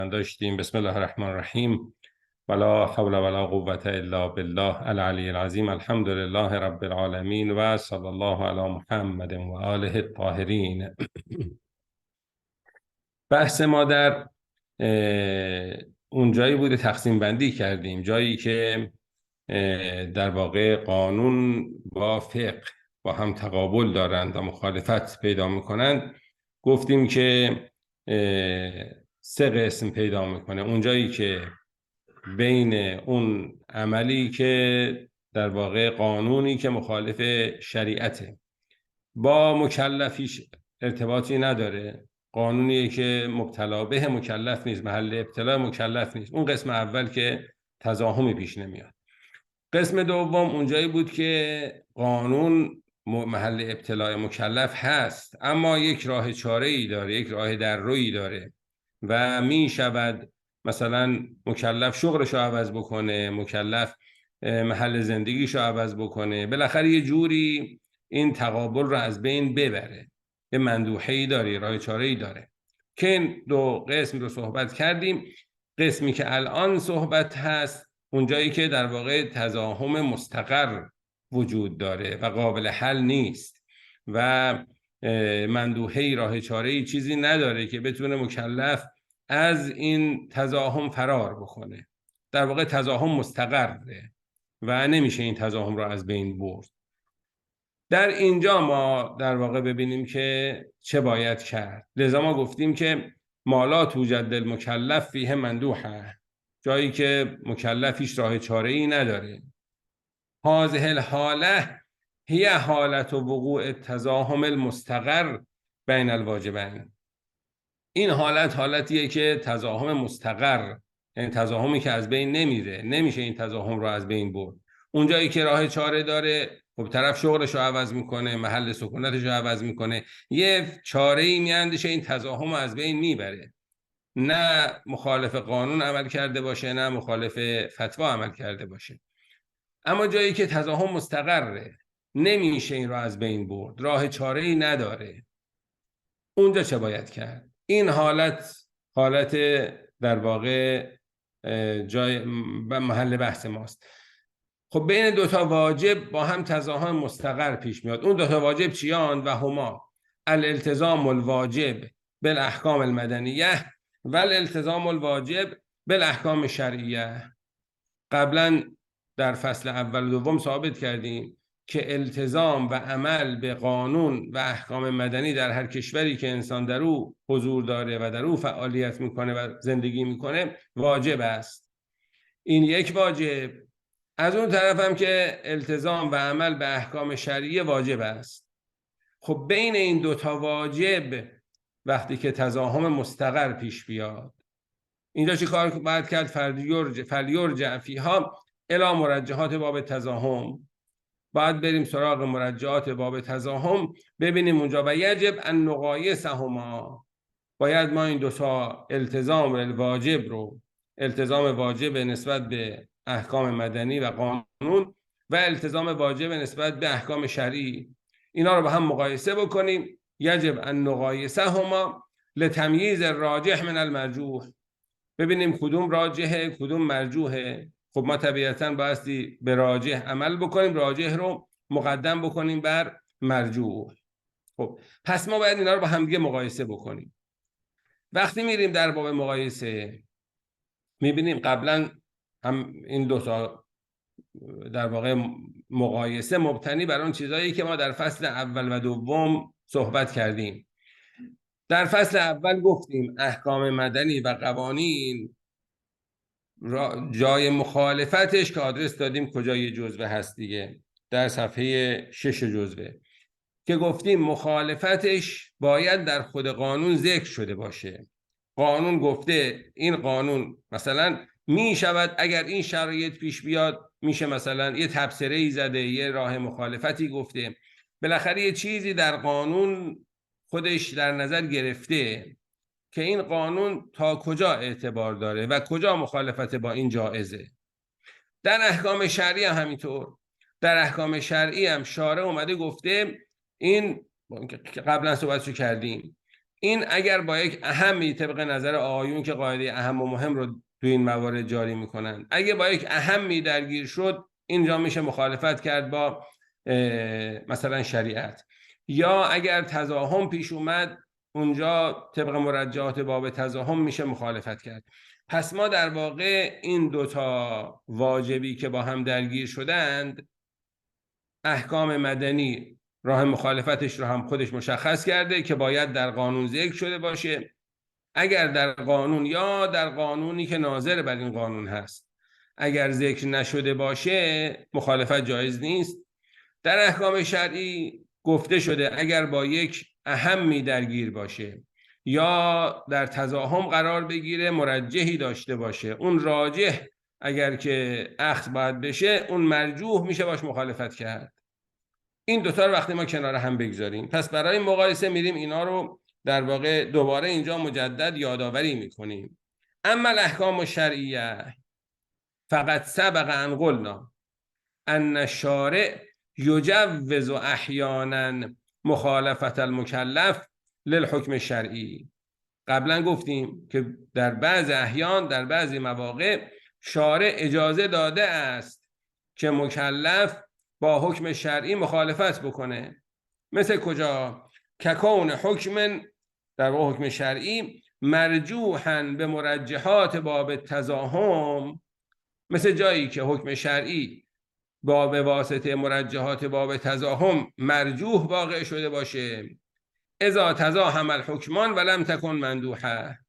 داشتیم. بسم الله الرحمن الرحیم ولا حول ولا قوة الا بالله العلی العظیم. الحمد لله رب العالمین و صلی الله علی محمد و آله الطاهرین. بحث ما در اون جایی بوده تقسیم بندی کردیم، جایی که در واقع قانون با فقه با هم تقابل دارند و مخالفت پیدا میکنند. گفتیم که سه قسم پیدا میکنه. اونجایی که بین اون عملی که در واقع قانونی که مخالف شریعته با مکلفیش ارتباطی نداره، قانونی که مبتلا به مکلف نیست، محل ابتلا مکلف نیست، اون قسم اول که تزاحمی پیش نمیاد. قسم دوم اونجایی بود که قانون محل ابتلاع مکلف هست، اما یک راه چاره‌ای داره، یک راه در رویی داره و می شود مثلا مکلف شغلشو عوض بکنه، مکلف محل زندگیشو عوض بکنه، بالاخره یه جوری این تقابل رو از بین ببره. یه مندوحه‌ای داره، راه چاره‌ای داره که این دو قسم رو صحبت کردیم. قسمی که الان صحبت هست اونجایی که در واقع تزاحم مستقر وجود داره و قابل حل نیست و مندوحه‌ای، راه چاره‌ای چیزی نداره که بتونه مکلف از این تزاحم فرار بکنه. در واقع تزاحم مستقره و نمیشه این تزاحم رو از بین برد. در اینجا ما در واقع ببینیم که چه باید کرد. لذا ما گفتیم که ما لا توجد المکلف فیه مندوحه، جایی که مکلفیش راه چاره‌ای نداره. هذه الحاله هی حالت وقوع التزاحم المستقر بین الواجبین. این حالت حالتیه که تزاحم مستقر، یعنی تزاحمی که از بین نمیره، نمیشه این تزاحم رو از بین برد. اونجایی که راه چاره داره، خب طرف شغلش رو عوض میکنه، محل سکونتش رو عوض میکنه، یه چاره‌ای میاندیشه این تزاحم رو از بین میبره. نه مخالف قانون عمل کرده باشه، نه مخالف فتوا عمل کرده باشه. اما جایی که تزاحم مستقره، نمیشه این رو از بین برد، راه چاره‌ای نداره، اونجا چه باید کرد؟ این حالت در واقع جای محل بحث ماست. خب بین دوتا واجب با هم تزاحم مستقر پیش میاد. اون دوتا واجب چیان؟ و هما الالتزام الواجب بالاحکام المدنیه و الالتزام الواجب بالاحکام شرعیه. قبلا در فصل اول و دوم ثابت کردیم که التزام و عمل به قانون و احکام مدنی در هر کشوری که انسان در او حضور داره و در او فعالیت میکنه و زندگی میکنه واجب است. این یک واجب. از اون طرف هم که التزام و عمل به احکام شرعیه واجب است. خب بین این دوتا واجب وقتی که تزاحم مستقر پیش بیاد، اینجا چی کار باید کرد؟ فلیرجع فیها الی مرجحات باب تزاحم. باید بریم سراغ مرجعات باب تزاحم، ببینیم اونجا و یجب ان نقایسهما. باید ما این دو تا التزام الواجب رو، التزام واجب نسبت به احکام مدنی و قانون و التزام واجب نسبت به احکام شرعی، اینا رو با هم مقایسه بکنیم. یجب ان نقایسهما لتمییز الراجح من المرجوح. ببینیم کدوم راجحه کدوم مرجوحه. خب ما طبیعتاً بایستی به راجح عمل بکنیم، راجح رو مقدم بکنیم بر مرجوح. خب پس ما باید اینا رو با هم دیگه مقایسه بکنیم. وقتی میریم در باب مقایسه میبینیم قبلا هم این دو تا در واقع مقایسه مبتنی بر اون چیزایی که ما در فصل اول و دوم صحبت کردیم. در فصل اول گفتیم احکام مدنی و قوانین جای مخالفتش که آدرس دادیم کجای جزوه هست دیگه، در صفحه 6 جزوه، که گفتیم مخالفتش باید در خود قانون ذکر شده باشه. قانون گفته این قانون مثلا می شود اگر این شرایط پیش بیاد، میشه مثلا یه تبصره‌ای زده، یه راه مخالفتی گفته، بالاخره یه چیزی در قانون خودش در نظر گرفته که این قانون تا کجا اعتبار داره و کجا مخالفت با این جائزه. در احکام شرعی هم همینطور. در احکام شرعی هم شارع اومده گفته این، قبلا صحبتشو کردیم، این اگر با یک اهمی طبق نظر آقایون که قاعده اهم و مهم رو تو این موارد جاری میکنن، اگه با یک اهمی درگیر شد، اینجا میشه مخالفت کرد با مثلا شریعت. یا اگر تزاحم پیش اومد، اونجا طبق مرجحات باب تزاحم میشه مخالفت کرد. پس ما در واقع این دوتا واجبی که با هم درگیر شدند، احکام مدنی راه مخالفتش رو هم خودش مشخص کرده که باید در قانون ذکر شده باشه. اگر در قانون یا در قانونی که ناظر بر این قانون هست اگر ذکر نشده باشه، مخالفت جایز نیست. در احکام شرعی گفته شده اگر با یک اهمی درگیر باشه یا در تزاحم قرار بگیره، مرجحی داشته باشه، اون راجح اگر که اخذ باید بشه، اون مرجوح میشه باش مخالفت کرد. این دوتا رو وقتی ما کنار هم بگذاریم، پس برای مقایسه میریم اینا رو در واقع دوباره اینجا مجدد یادآوری میکنیم. اما الاحکام الشرعیه فقط سبق ان قلنا ان الشارع یجوز احیانا مخالفت المکلف للحکم الشرعی. قبلا گفتیم که در بعض احیان، در بعضی مواقع، شارع اجازه داده است که مکلف با حکم شرعی مخالفت بکنه. مثل کجا؟ که کون حکم، در واقع حکم شرعی، مرجوحاً به مرجحات باب تزاحم، مثل جایی که حکم شرعی با به واسطه مرجحات باب تزاحم مرجوح واقع شده باشه. اذا تزاحم الحکمان ولم تکن مندوحه،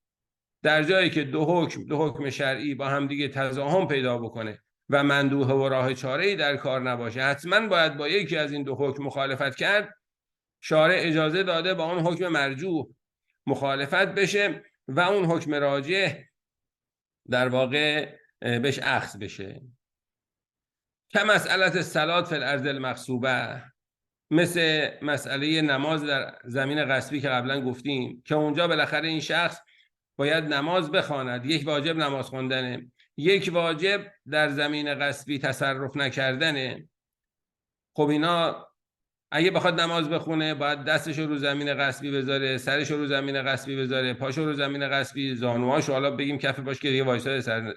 در جایی که دو حکم شرعی با هم دیگه تزاحم پیدا بکنه و مندوحه و راه چاره‌ای در کار نباشه، حتما باید با یکی از این دو حکم مخالفت کرد. شارع اجازه داده با اون حکم مرجوح مخالفت بشه و اون حکم راجح در واقع بهش اخذ بشه. که مسئله صلات فی الارض المغصوبه، مثل مسئله نماز در زمین غصبی که قبلا گفتیم، که اونجا بالاخره این شخص باید نماز بخواند. یک واجب نماز خواندنه، یک واجب در زمین غصبی تصرف نکردنه. خب اینا اگه بخواد نماز بخونه، باید دستشو رو زمین غصبی بذاره، سرشو رو زمین غصبی بذاره، پاشو رو زمین غصبی، زانوهاشو حالا بگیم کف باش که دیگه وایساده سر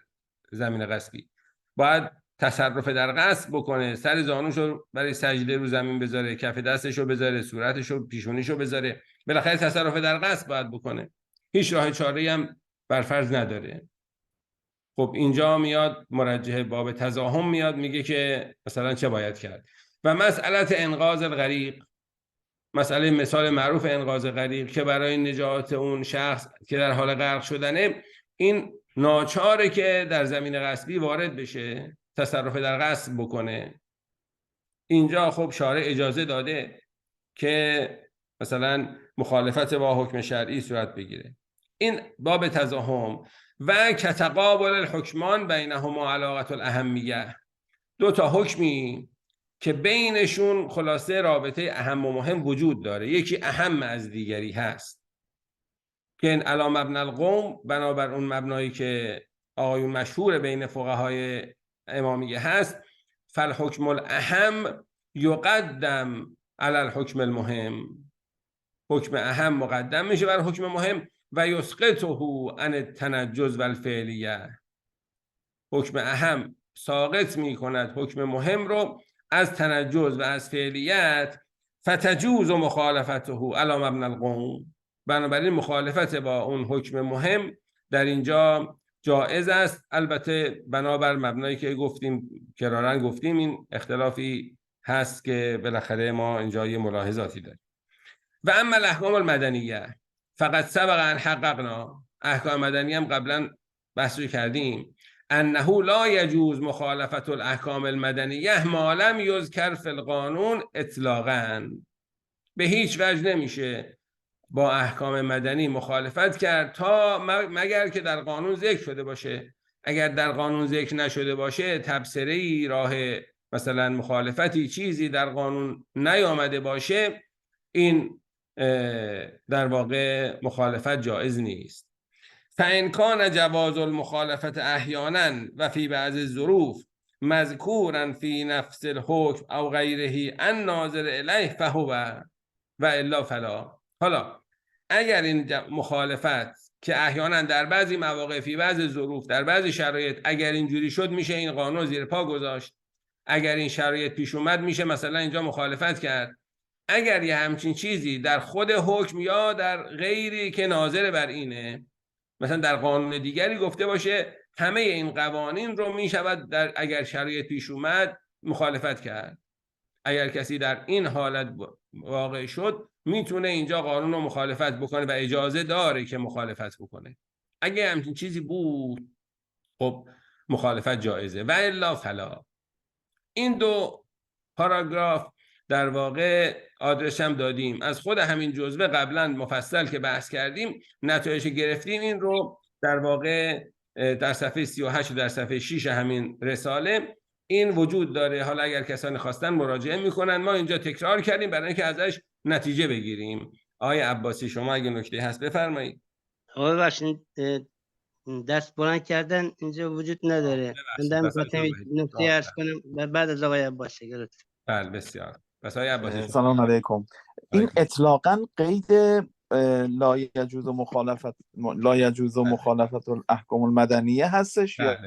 زمین غصبی، باید تصرف در غصب بکنه، سر زانوشو برای سجده رو زمین بذاره، کف دستشو بذاره، صورتشو، پیشونیشو بذاره، بالاخره تصرف در غصب باید بکنه. هیچ راه چاره‌ای هم برفرض نداره. خب اینجا میاد مرجح باب تزاحم میاد، میگه که مثلا چه باید کرد. و مسئله انقاذ الغریق، مسئله مثال معروف انقاذ غریق که برای نجات اون شخص که در حال غرق شدنه، این ناچاره که در زمین غصبی وارد بشه، تصرف در غصب بکنه. اینجا خب شارع اجازه داده که مثلا مخالفت با حکم شرعی صورت بگیره. این باب تزاحم. و کتقابل الحکمان بینهما علاقه الاهمیه، دو تا حکمی که بینشون خلاصه رابطه اهم و مهم وجود داره، یکی اهم از دیگری هست، که این علی مبنی القوم، بنابر اون مبنایی که آقایون مشهور بین فقهای امامیه هست، فالحکم الاهم یقدم علی الحکم المهم، حکم اهم مقدم میشه بر حکم مهم. و یسقطه عن التنجز و الفعلیه، حکم اهم ساقط میکند حکم مهم رو از تنجز و از فعلیت. فتجوز و مخالفته علی مبنی القوم، بنابراین مخالفت با اون حکم مهم در اینجا جائز است، البته بنابر مبنایی که گفتیم، کراراً گفتیم این اختلافی هست که بالاخره ما اینجا یه ملاحظاتی داریم. و اما الاحکام المدنیه فقط سبق ان حققنا، احکام مدنی هم قبلا بحث کردیم، انه لا یجوز مخالفت الاحکام المدنیه ما لم یذکر فی القانون اطلاقاً، به هیچ وجه نمیشه با احکام مدنی مخالفت کرد تا مگر که در قانون ذکر شده باشه. اگر در قانون ذکر نشده باشه، تبصره‌ای، راه مثلا مخالفتی، چیزی در قانون نیامده باشه، این در واقع مخالفت جایز نیست. فإن کان جواز المخالفت احیانا و فی بعض الظروف مذکورا فی نفس الحکم او غیره ان ناظر الیه فهو و الا فلا. حالا اگر این مخالفت که احیانا در بعضی مواقع، فی بعضی ظروف، در بعضی شرایط اگر اینجوری شد میشه این قانون زیر پا گذاشت، اگر این شرایط پیش اومد میشه مثلا اینجا مخالفت کرد. اگر یه همچین چیزی در خود حکم یا در غیری که ناظر بر اینه، مثلا در قانون دیگری گفته باشه همه این قوانین رو میشود در اگر شرایط پیش اومد مخالفت کرد، اگر کسی در این حالت واقع شد میتونه اینجا قانون رو مخالفت بکنه و اجازه داره که مخالفت بکنه. اگه همچین چیزی بود خب مخالفت جایزه، و الا فلا. این دو پاراگراف در واقع آدرس هم دادیم از خود همین جزوه، قبلا مفصل که بحث کردیم نتایج گرفتیم. این رو در واقع در صفحه 38 و در صفحه 6 همین رساله این وجود داره. حالا اگر کسانی خواستن مراجعه میکنن، ما اینجا تکرار کردیم برای اینکه ازش نتیجه بگیریم. آقای عباسی شما اگه نکته هست بفرمایید. آقای بخشید دست بلند کردن اینجا وجود نداره. من در می‌خواستم نکته عرض کنم بعد از آقای عباسی گرفت. بله بسیار. پس آقای عباسی سلام علیکم. این اطلاقاً قید لا یجوز مخالفت الاحکام المدنیه هستش یا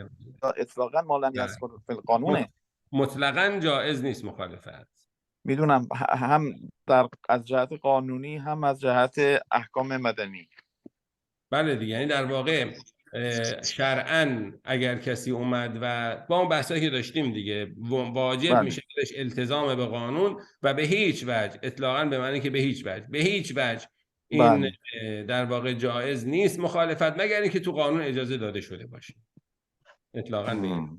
اطلاقاً ما لم یذکر فی القانونه؟ مطلقاً جایز نیست مخالفت. میدونم هم از جهت قانونی هم از جهت احکام مدنی. بله دیگه، یعنی در واقع شرعاً اگر کسی اومد و با اون بحثایی که داشتیم دیگه واجب میشه بهش التزام به قانون و به هیچ وجه، اطلاقاً به معنی که به هیچ وجه این در واقع جایز نیست مخالفت، مگر اینکه تو قانون اجازه داده شده باشه. اطلاقاً به این.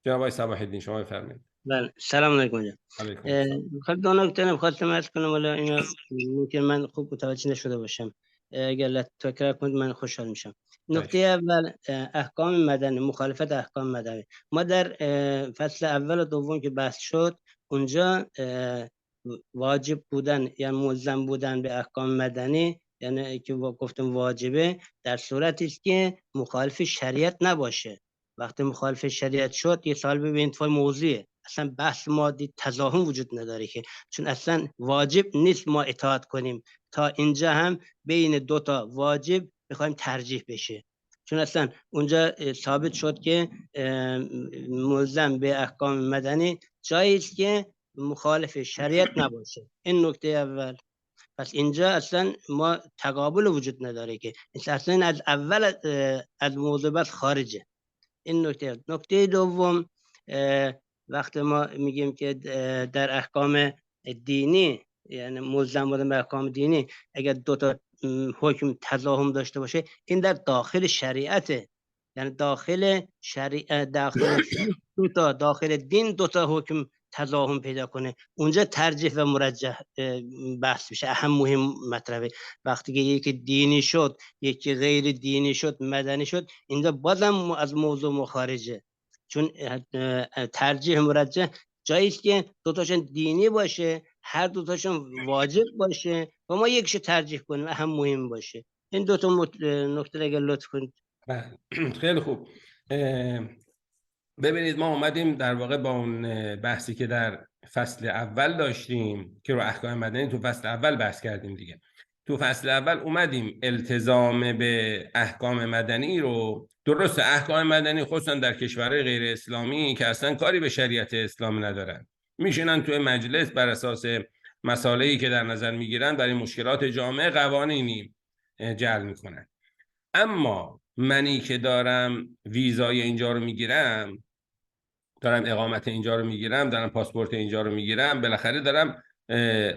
جناب آقای صباح الدین شما بفرمایید. بله سلام علیکم. خب دو نکته می‌خواستم عرض کنم، ولی اینا ممکن من خوب متوجه نشده باشم، اگر تکرار کنید من خوشحال میشم. نکته اول احکام مدنی، مخالفت احکام مدنی. ما در فصل اول و دوم که بحث شد اونجا واجب بودن یا ملزم بودن به احکام مدنی، یعنی که گفتم واجبه در صورتی است که مخالف شریعت نباشه. وقتی مخالف شریعت شد یه سال ببینید فای موضوعه، اصلا بحث مادی تضاهم وجود نداره که، چون اصلا واجب نیست ما اطاعت کنیم. تا اینجا هم بین دو تا واجب بخوایم ترجیح بشه، چون اصلا اونجا ثابت شد که ملزم به احکام مدنی جایی است که مخالف شریعت نباشه. این نکته اول. پس اینجا اصلا ما تقابل وجود نداره که اصلا از اول از موضوع بس خارجه. این نکته. نکته دوم، وقتی ما میگیم که در احکام دینی، یعنی ملزم بودن به احکام دینی، اگر دو تا حکم تضاهم داشته باشه این در داخل شریعته، یعنی داخل شریعت، داخل دین دو تا حکم تضاهم پیدا کنه، اونجا ترجیح و مرجح بحث بشه. اهم مهم مطلبه وقتی که یکی دینی شد یکی غیر دینی شد مدنی شد، اینجا بازم از موضوع مخارجه، چون ترجیح مرجح جایی است که دو تاشون دینی باشه، هر دو تاشون واجب باشه و ما یکیش ترجیح کنیم، اهم مهم باشه. این دو تا نکته اگر لطف کنید. خیلی خوب. ببینید ما اومدیم در واقع با اون بحثی که در فصل اول داشتیم که رو احکام مدنی تو فصل اول بحث کردیم دیگه. تو فصل اول اومدیم التزام به احکام مدنی رو، درست احکام مدنی خصوصا در کشورهای غیر اسلامی که اصلا کاری به شریعت اسلام ندارن، میشینن توی مجلس بر اساس مسائلی که در نظر میگیرن برای مشکلات جامعه قوانینی جعل میکنن. اما منی که دارم ویزای اینجا رو میگیرم، دارم اقامت اینجا رو میگیرم، دارم پاسپورت اینجا رو میگیرم، بالاخره دارم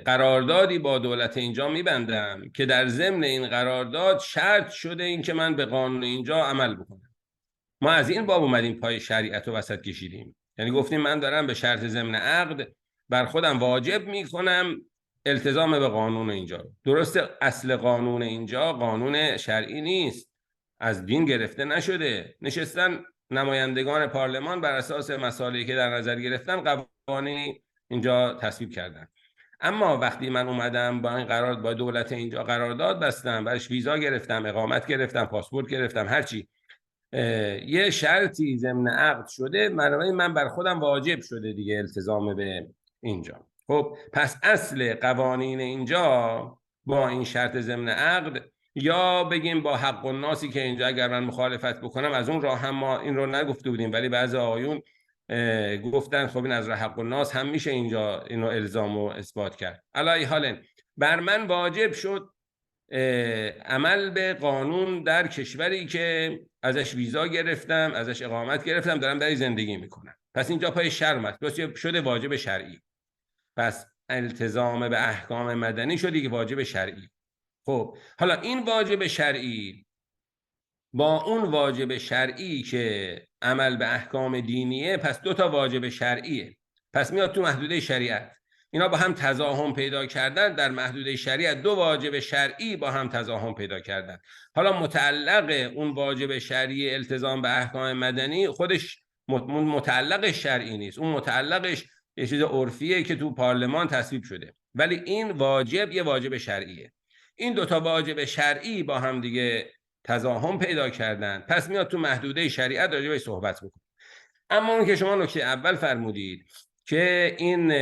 قراردادی با دولت اینجا میبندم که در ضمن این قرارداد شرط شده این که من به قانون اینجا عمل بکنم. ما از این باب اومدیم پای شریعت رو وسط کشیدیم، یعنی گفتیم من دارم به شرط ضمن عقد بر خودم واجب میکنم التزام به قانون اینجا. درسته اصل قانون اینجا قانون شرعی نیست، از دین گرفته نشده، نشستن نمایندگان پارلمان بر اساس مسائلی که در نظر گرفتن قوانین اینجا تصویب کردن. اما وقتی من اومدم با این قرارداد با دولت اینجا قرارداد بستم، برش ویزا گرفتم، اقامت گرفتم، پاسپورت گرفتم، هرچی یه شرطی ضمن عقد شده، من بر خودم واجب شده دیگه التزام به اینجا. خب پس اصل قوانین اینجا با این شرط ضمن عقد، یا بگیم با حق الناسی که اینجا اگر من مخالفت بکنم از اون راه هم ما این رو نگفته بودیم، ولی بعضی آقایون گفتن خب این از راه حق الناس هم میشه اینجا اینو الزام و اثبات کرد. علی حال بر من واجب شد عمل به قانون در کشوری که ازش ویزا گرفتم، ازش اقامت گرفتم، دارم در زندگی میکنم. پس اینجا پای شرع اومد، پس شده واجب شرعی. پس التزام به احکام مدنی شده که واجب شرعی. خب حالا این واجب شرعی با اون واجب شرعی که عمل به احکام دینیه، پس دو تا واجب شرعیه، پس میاد تو محدوده شریعت. اینا با هم تزاحم پیدا کردن، در محدوده شریعت دو واجب شرعی با هم تزاحم پیدا کردن. حالا متعلق اون واجب شرعی التزام به احکام مدنی خودش متعلق شرعی نیست، اون متعلقش یه چیز عرفیه که تو پارلمان تصویب شده، ولی این واجب یه واجب شرعیه. این دوتا واجب شرعی با هم دیگه تزاحم پیدا کردن، پس میاد تو محدوده شریعت راجع بهش صحبت میکنه. اما اون که شما نکته اول فرمودید که این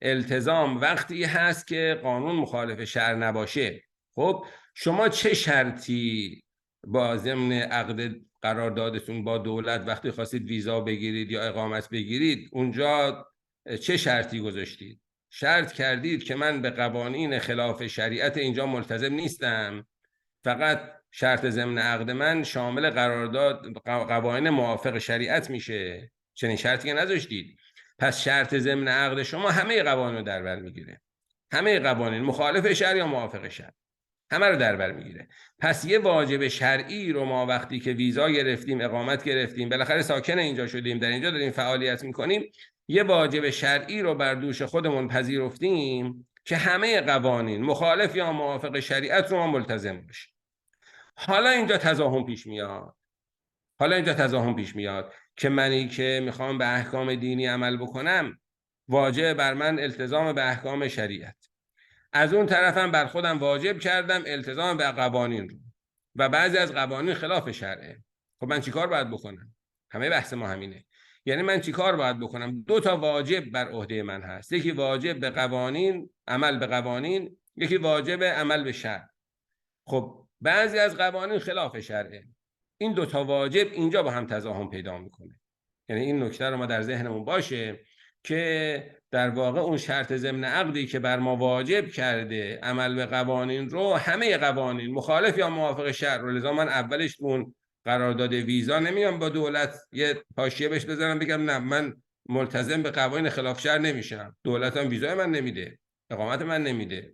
التزام وقتی هست که قانون مخالف شرع نباشه، خب شما چه شرطی با ضمن عقد قراردادتون با دولت وقتی خواستید ویزا بگیرید یا اقامت بگیرید اونجا چه شرطی گذاشتید؟ شرط کردید که من به قوانین خلاف شریعت اینجا ملتزم نیستم، فقط شرط ضمن عقد من شامل قرارداد قوانین موافق شریعت میشه. چنین شرطی که نذاشتید. پس شرط ضمن عقد شما همه قوانین رو در بر میگیره، همه قوانین مخالف شرع یا موافق شرع همه رو در بر میگیره. پس یه واجب شرعی رو ما وقتی که ویزا گرفتیم، اقامت گرفتیم، بالاخره ساکن اینجا شدیم، در اینجا داریم فعالیت میکنیم، یه واجب شرعی رو بر دوش خودمون پذیرفتیم که همه قوانین مخالف یا موافق شریعت رو ما ملتزم باشیم. حالا اینجا تزاحم پیش میاد که منی که میخوام به احکام دینی عمل بکنم واجب بر من التزام به احکام شریعت، از اون طرفم بر خودم واجب کردم التزام به قوانین رو و بعضی از قوانین خلاف شرعه. خب من چیکار باید بکنم؟ همه بحث ما همینه. یعنی من چیکار باید بکنم؟ دو تا واجب بر عهده من هست، یکی واجب به قوانین، عمل به قوانین، یکی واجب عمل به شرع. خب بعضی از قوانین خلاف شرعه، این دو تا واجب اینجا با هم تزاحم پیدا میکنه. یعنی این نکته رو ما در ذهنمون باشه که در واقع اون شرط ضمن عقدی که بر ما واجب کرده عمل به قوانین رو، همه قوانین مخالف یا موافق شرع رو، لذا من اولش اون قرارداد ویزا نمیام با دولت یه حاشیه بهش بزنم بگم نه من ملتزم به قوانین خلاف شرع نمیشم، دولت هم ویزای من نمیده، اقامت من نمیده،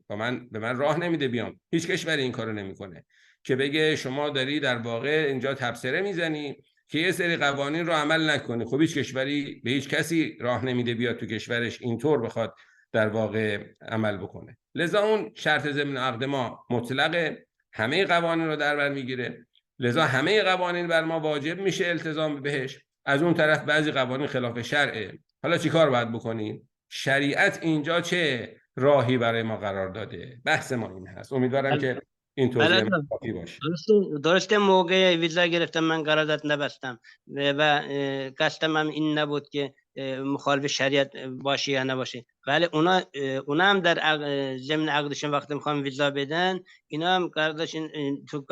به من راه نمیده بیام. هیچ کشوری این کارو نمیکنه که بگه شما داری در واقع اینجا تبصره میزنی که یه سری قوانین رو عمل نکنی. خب هیچ کشوری به هیچ کسی راه نمیده بیاد تو کشورش اینطور بخواد در واقع عمل بکنه. لذا اون شرط ضمن عقد ما مطلق همه قوانین رو در بر میگیره، لذا همه قوانین بر ما واجب میشه التزام بهش. از اون طرف بعضی قوانین خلاف شرعه. حالا چیکار باید بکنیم؟ شریعت اینجا چه راهی برای ما قرار داده؟ بحث ما این هست. امیدوارم که این توضیح کافی باشه. درسته موقع ویزا گرفتم من قرارداد نبستم و قصدم هم این نبود که مخالف شریعت باشه یا نباشه، ولی اونا هم در ضمن عقدشون وقتی میخوام ویزا بدن اینا هم قراردادشون تو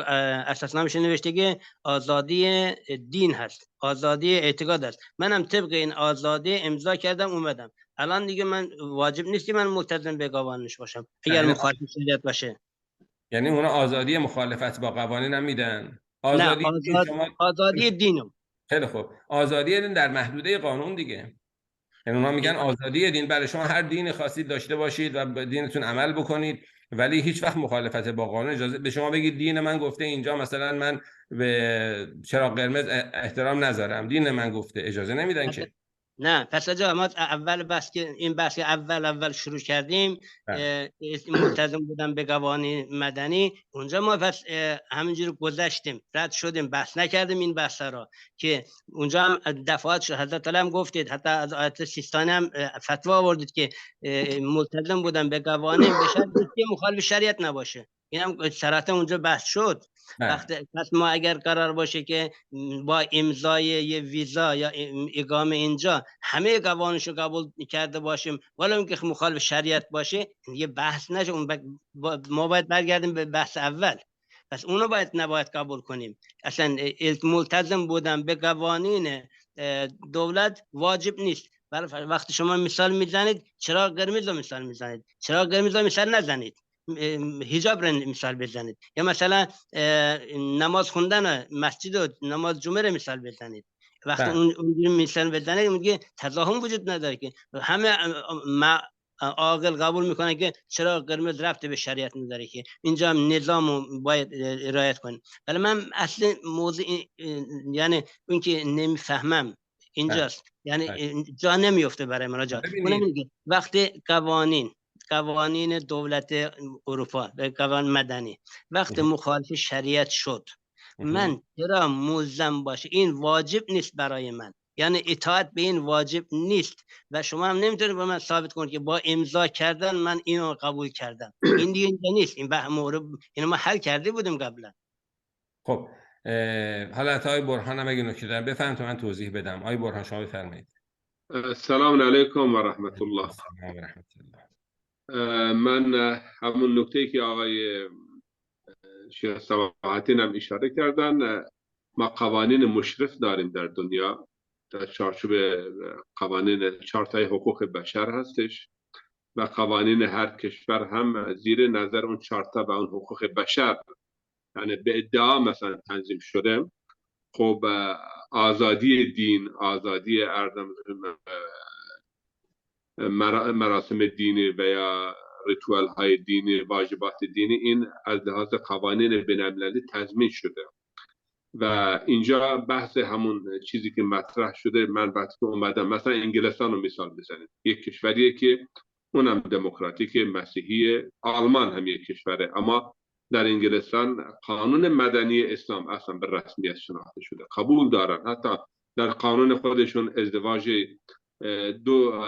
اساسنامه‌شون نوشته که آزادی دین هست، آزادی اعتقاد هست. منم طبق این آزادی امضا کردم اومدم. الان دیگه من واجب نیست که من ملتزم به قوانینش باشم اگر مخالف شریعت باشه. یعنی اونا آزادی مخالفت با قوانین هم میدن؟ آزادی دینم. خیلی خوب، آزادی دین در محدوده قانون دیگه. یعنی اونا میگن آزادی دین، برای شما هر دینی خواستید داشته باشید و به دینتون عمل بکنید، ولی هیچ وقت مخالفت با قانون اجازه به شما بگید دین من گفته اینجا مثلا من به چراغ قرمز احترام نذارم، دین من گفته، اجازه نمیدن که. نه پس اجازه ما اول بس که این بحث اول شروع کردیم ملتزم بودن به قوانین مدنی، اونجا ما پس همینجوری گذشتیم، رد شدیم، بحث نکردیم این بحث را که اونجا هم دفعات شد. حضرت علی هم گفتید، حتی از آیت سیستانی هم فتوا آوردید که ملتزم بودن به قوانین به شرطی که مخالف شریعت نباشه. این هم صراحتا اونجا بحث شد. وقتی پس ما اگر قرار باشه که با امضای یه ویزا یا اقامه اینجا همه قوانینشو قبول کرده باشیم ولی اون که مخالف شریعت باشه یه بحث نشه. ما باید برگردیم به بحث اول. پس اونو نباید قبول کنیم. اصلا ملتزم بودن به قوانین دولت واجب نیست. وقتی شما مثال میزنید چراغ قرمز رو مثال میزنید، چراغ قرمز رو مثال نزنید، حجاب رو مثال بزنید. یا مثلا نماز خوندن مسجد و نماز جمعه رو مثال بزنید. وقتی اون مثال بزنید میگه تضاهم وجود نداره که همه عاقل قبول میکنه که چرا قرمز رفته به شریعت نداره که اینجا نظام باید رعایت کنیم. ولی من اصلا موضوع یعنی اون که نمیفهمم اینجاست، یعنی جا نمیفته برای من جا. وقتی قوانین دولت اروپا به قوانین مدنی وقتی مخالف شریعت شد من چرا ملزم باشه؟ این واجب نیست برای من، یعنی اطاعت به این واجب نیست و شما هم نمیتونید به من ثابت کنید که با امضا کردن من اینو قبول کردم. این دیگه اینجا نیست. این مورد اینو ما حل کرده بودیم قبلا. خب حالت های برهان هم اگه نکته دارن بفهم تا من توضیح بدم. آقای برهان شما بفرمایید. السلام علیکم و رحمت الله. من همون نکته‌ای که آقای شیخ سباحتین هم اشاره کردن، ما قوانین مشرف داریم در دنیا در چارچوب قوانین چارتای حقوق بشر هستش و قوانین هر کشور هم زیر نظر اون چارتا و اون حقوق بشر یعنی به ادعا مثلا تنظیم شده. خب آزادی دین، آزادی مراسم دینی و یا ریتوال های دینی، واجبات دینی، این از لحاظ قوانین بین‌المللی تضمین شده و اینجا بحث همون چیزی که مطرح شده. من وقتی که اومدم مثلا انگلستان رو مثال بزنیم، یک کشوریه که اونم دموکراتیک مسیحی، آلمان هم یک کشوره، اما در انگلستان قانون مدنی اسلام اصلا به رسمیت شناخته شده، قبول دارن. حتی در قانون خودشون ازدواج دو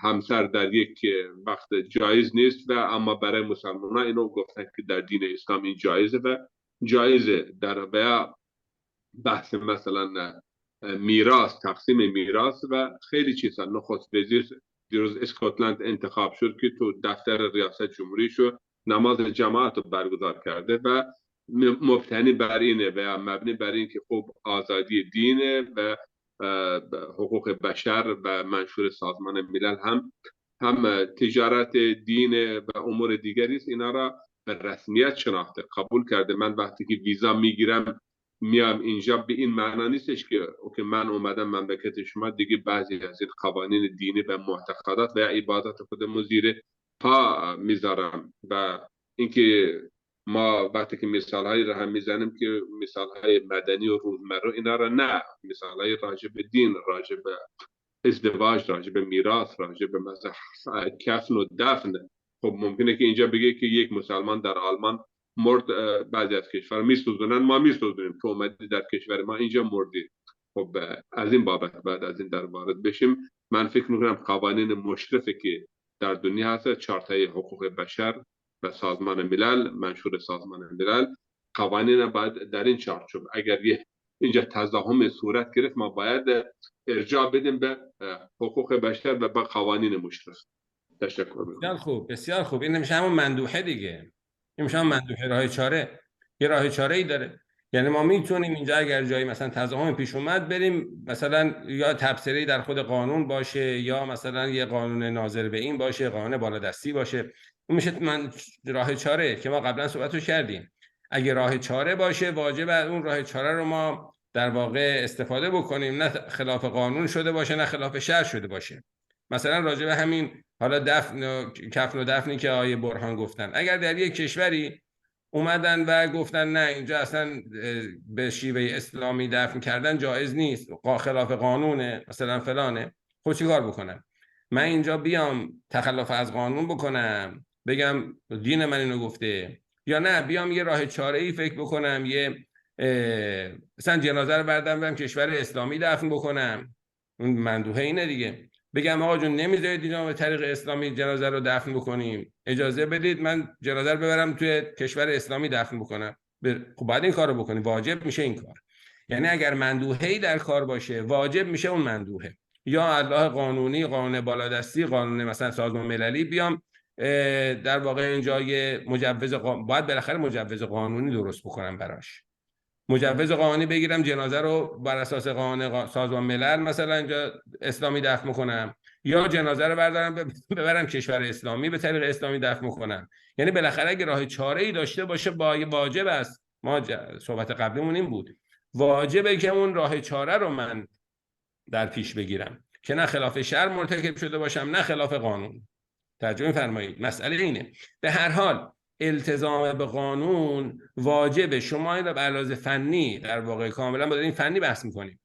همسر در یک وقت جایز نیست و اما برای مسلمان ها اینو گفتن که در دین اسلام این جایزه و جایزه. در بیا بحث مثلا میراث، تقسیم میراث و خیلی چیزا. نخست وزیر دیروز اسکاتلند انتخاب شد که تو دفتر ریاست جمهوری شو نماز جماعت رو برگزار کرده و مبتنی بر اینه و مبنی بر این که خب آزادی دینه و حقوق بشر و منشور سازمان ملل هم تجارت دین و امور دیگری است. اینا را به رسمیت شناخته قبول کرده. من وقتی که ویزا میگیرم میام اینجا به این معنا نیستش که من اومدم مملکت شما دیگه بعضی از این قوانین دینی و معتقدات و عبادات خودمون زیر پا میذارم. و اینکه ما وقتی که مثالهایی را هم میزنیم که مثالهای مدنی و روزمره اینا را نه، مثالهای راجع به دین، راجع به ازدواج، راجع به میراث، راجع به مثلا کفن و دفن. خب ممکنه که اینجا بگه که یک مسلمان در آلمان مرد، بعضی از کشور میسوزونن، ما میسوزونیم، تو اومدی در کشور ما اینجا مردی. خب از این بابت بعد از این در وارد بشیم. من فکر میکنم قوانین مشرفی که در دنیا هست، چارتای حقوق بشر و سازمان ملل، منشور سازمان ملل، قوانین باید در این چارچوب اگر اینجا تضاهم صورت گرفت ما باید ارجاع بدیم به حقوق بشر و به قوانین مشرف. تشکر میکنم. بسیار خوب، بسیار خوب. این نمیشه همون مندوحه دیگه. این میشه همون مندوحه، راه چاره. یه راه چاره ای داره. یعنی ما میتونیم اینجا اگر جایی مثلا تضاهم پیش اومد بریم مثلا یا تبصره‌ای در خود قانون باشه یا مثلا یه قانون ناظر به این باشه، قانون بالادستی باشه. اون میشه من راه چاره که ما قبلا صحبتو کردیم. اگه راه چاره باشه واجب اون راه چاره رو ما در واقع استفاده بکنیم، نه خلاف قانون شده باشه نه خلاف شرع شده باشه. مثلا راجع به همین حالا دفن و کفن و دفنی که آیه برهان گفتن، اگر در یک کشوری اومدن و گفتن نه اینجا اصلا به شیوه اسلامی دفن کردن جایز نیست، خلاف قانونه مثلا فلانه، خب چی کار بکنم؟ من اینجا بیام تخلف از قانون بکنم بگم دین من اینو گفته، یا نه بیام یه راه چاره ای فکر بکنم یه مثلا جنازه رو بردم برم کشور اسلامی دفن بکنم؟ اون مندوحه اینه دیگه. بگم آقا جون نمیذارید اینجا به طریق اسلامی جنازه رو دفن بکنیم، اجازه بدید من جنازه رو ببرم توی کشور اسلامی دفن بکنم، خب باید این کار رو بکنی، واجب میشه این کار. یعنی اگر مندوحه‌ای در کار باشه واجب میشه اون مندوحه، یا الله قانونی، قانون بالادستی، قانون مثلا سازمان مللی بیام در واقع اینجا یه مجوز باید بالاخره مجوز قانونی درست بکنم براش، مجوز قانونی بگیرم جنازه رو بر اساس قانون سازمان ملل مثلا اینجا اسلامی دفن کنم، یا جنازه رو بردارم ببرم کشور اسلامی به طریق اسلامی دفن کنم. یعنی بالاخره اگه راه چاره‌ای داشته باشه واجب است، ما صحبت قبلیمون این بود، واجبه که اون راه چاره رو من در پیش بگیرم که نه خلاف شرع مرتکب شده باشم نه خلاف قانون. ترجمه فرمایید. مسئله اینه به هر حال التزام به قانون واجبه. شما این رو به لحاظ فنی در واقع کاملا با این فنی بحث می‌کنیم.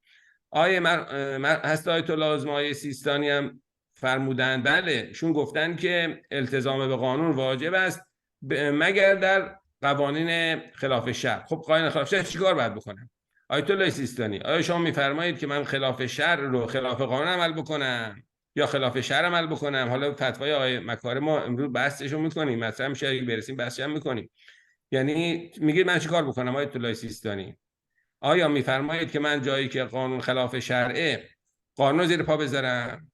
هست آیت الله آزمایی سیستانی هم فرمودن بله، شون گفتن که التزام به قانون واجب است مگر در قوانین خلاف شرع. خب قانون خلاف شرع چیکار باید بکنم؟ آیت الله سیستانی آیا شما میفرمایید که من خلاف شرع رو خلاف قانون عمل بکنم یا خلاف شرع عمل بکنم؟ حالا فتوای آقای مکارم ما امروز بحثشو میکنیم، مثلا میشه اگه برسیم بحثش هم میکنیم. یعنی میگید من چیکار بکنم آیت الله سیستانی؟ آیا میفرمایید که من جایی که قانون خلاف شرعه قانون زیر پا بذارم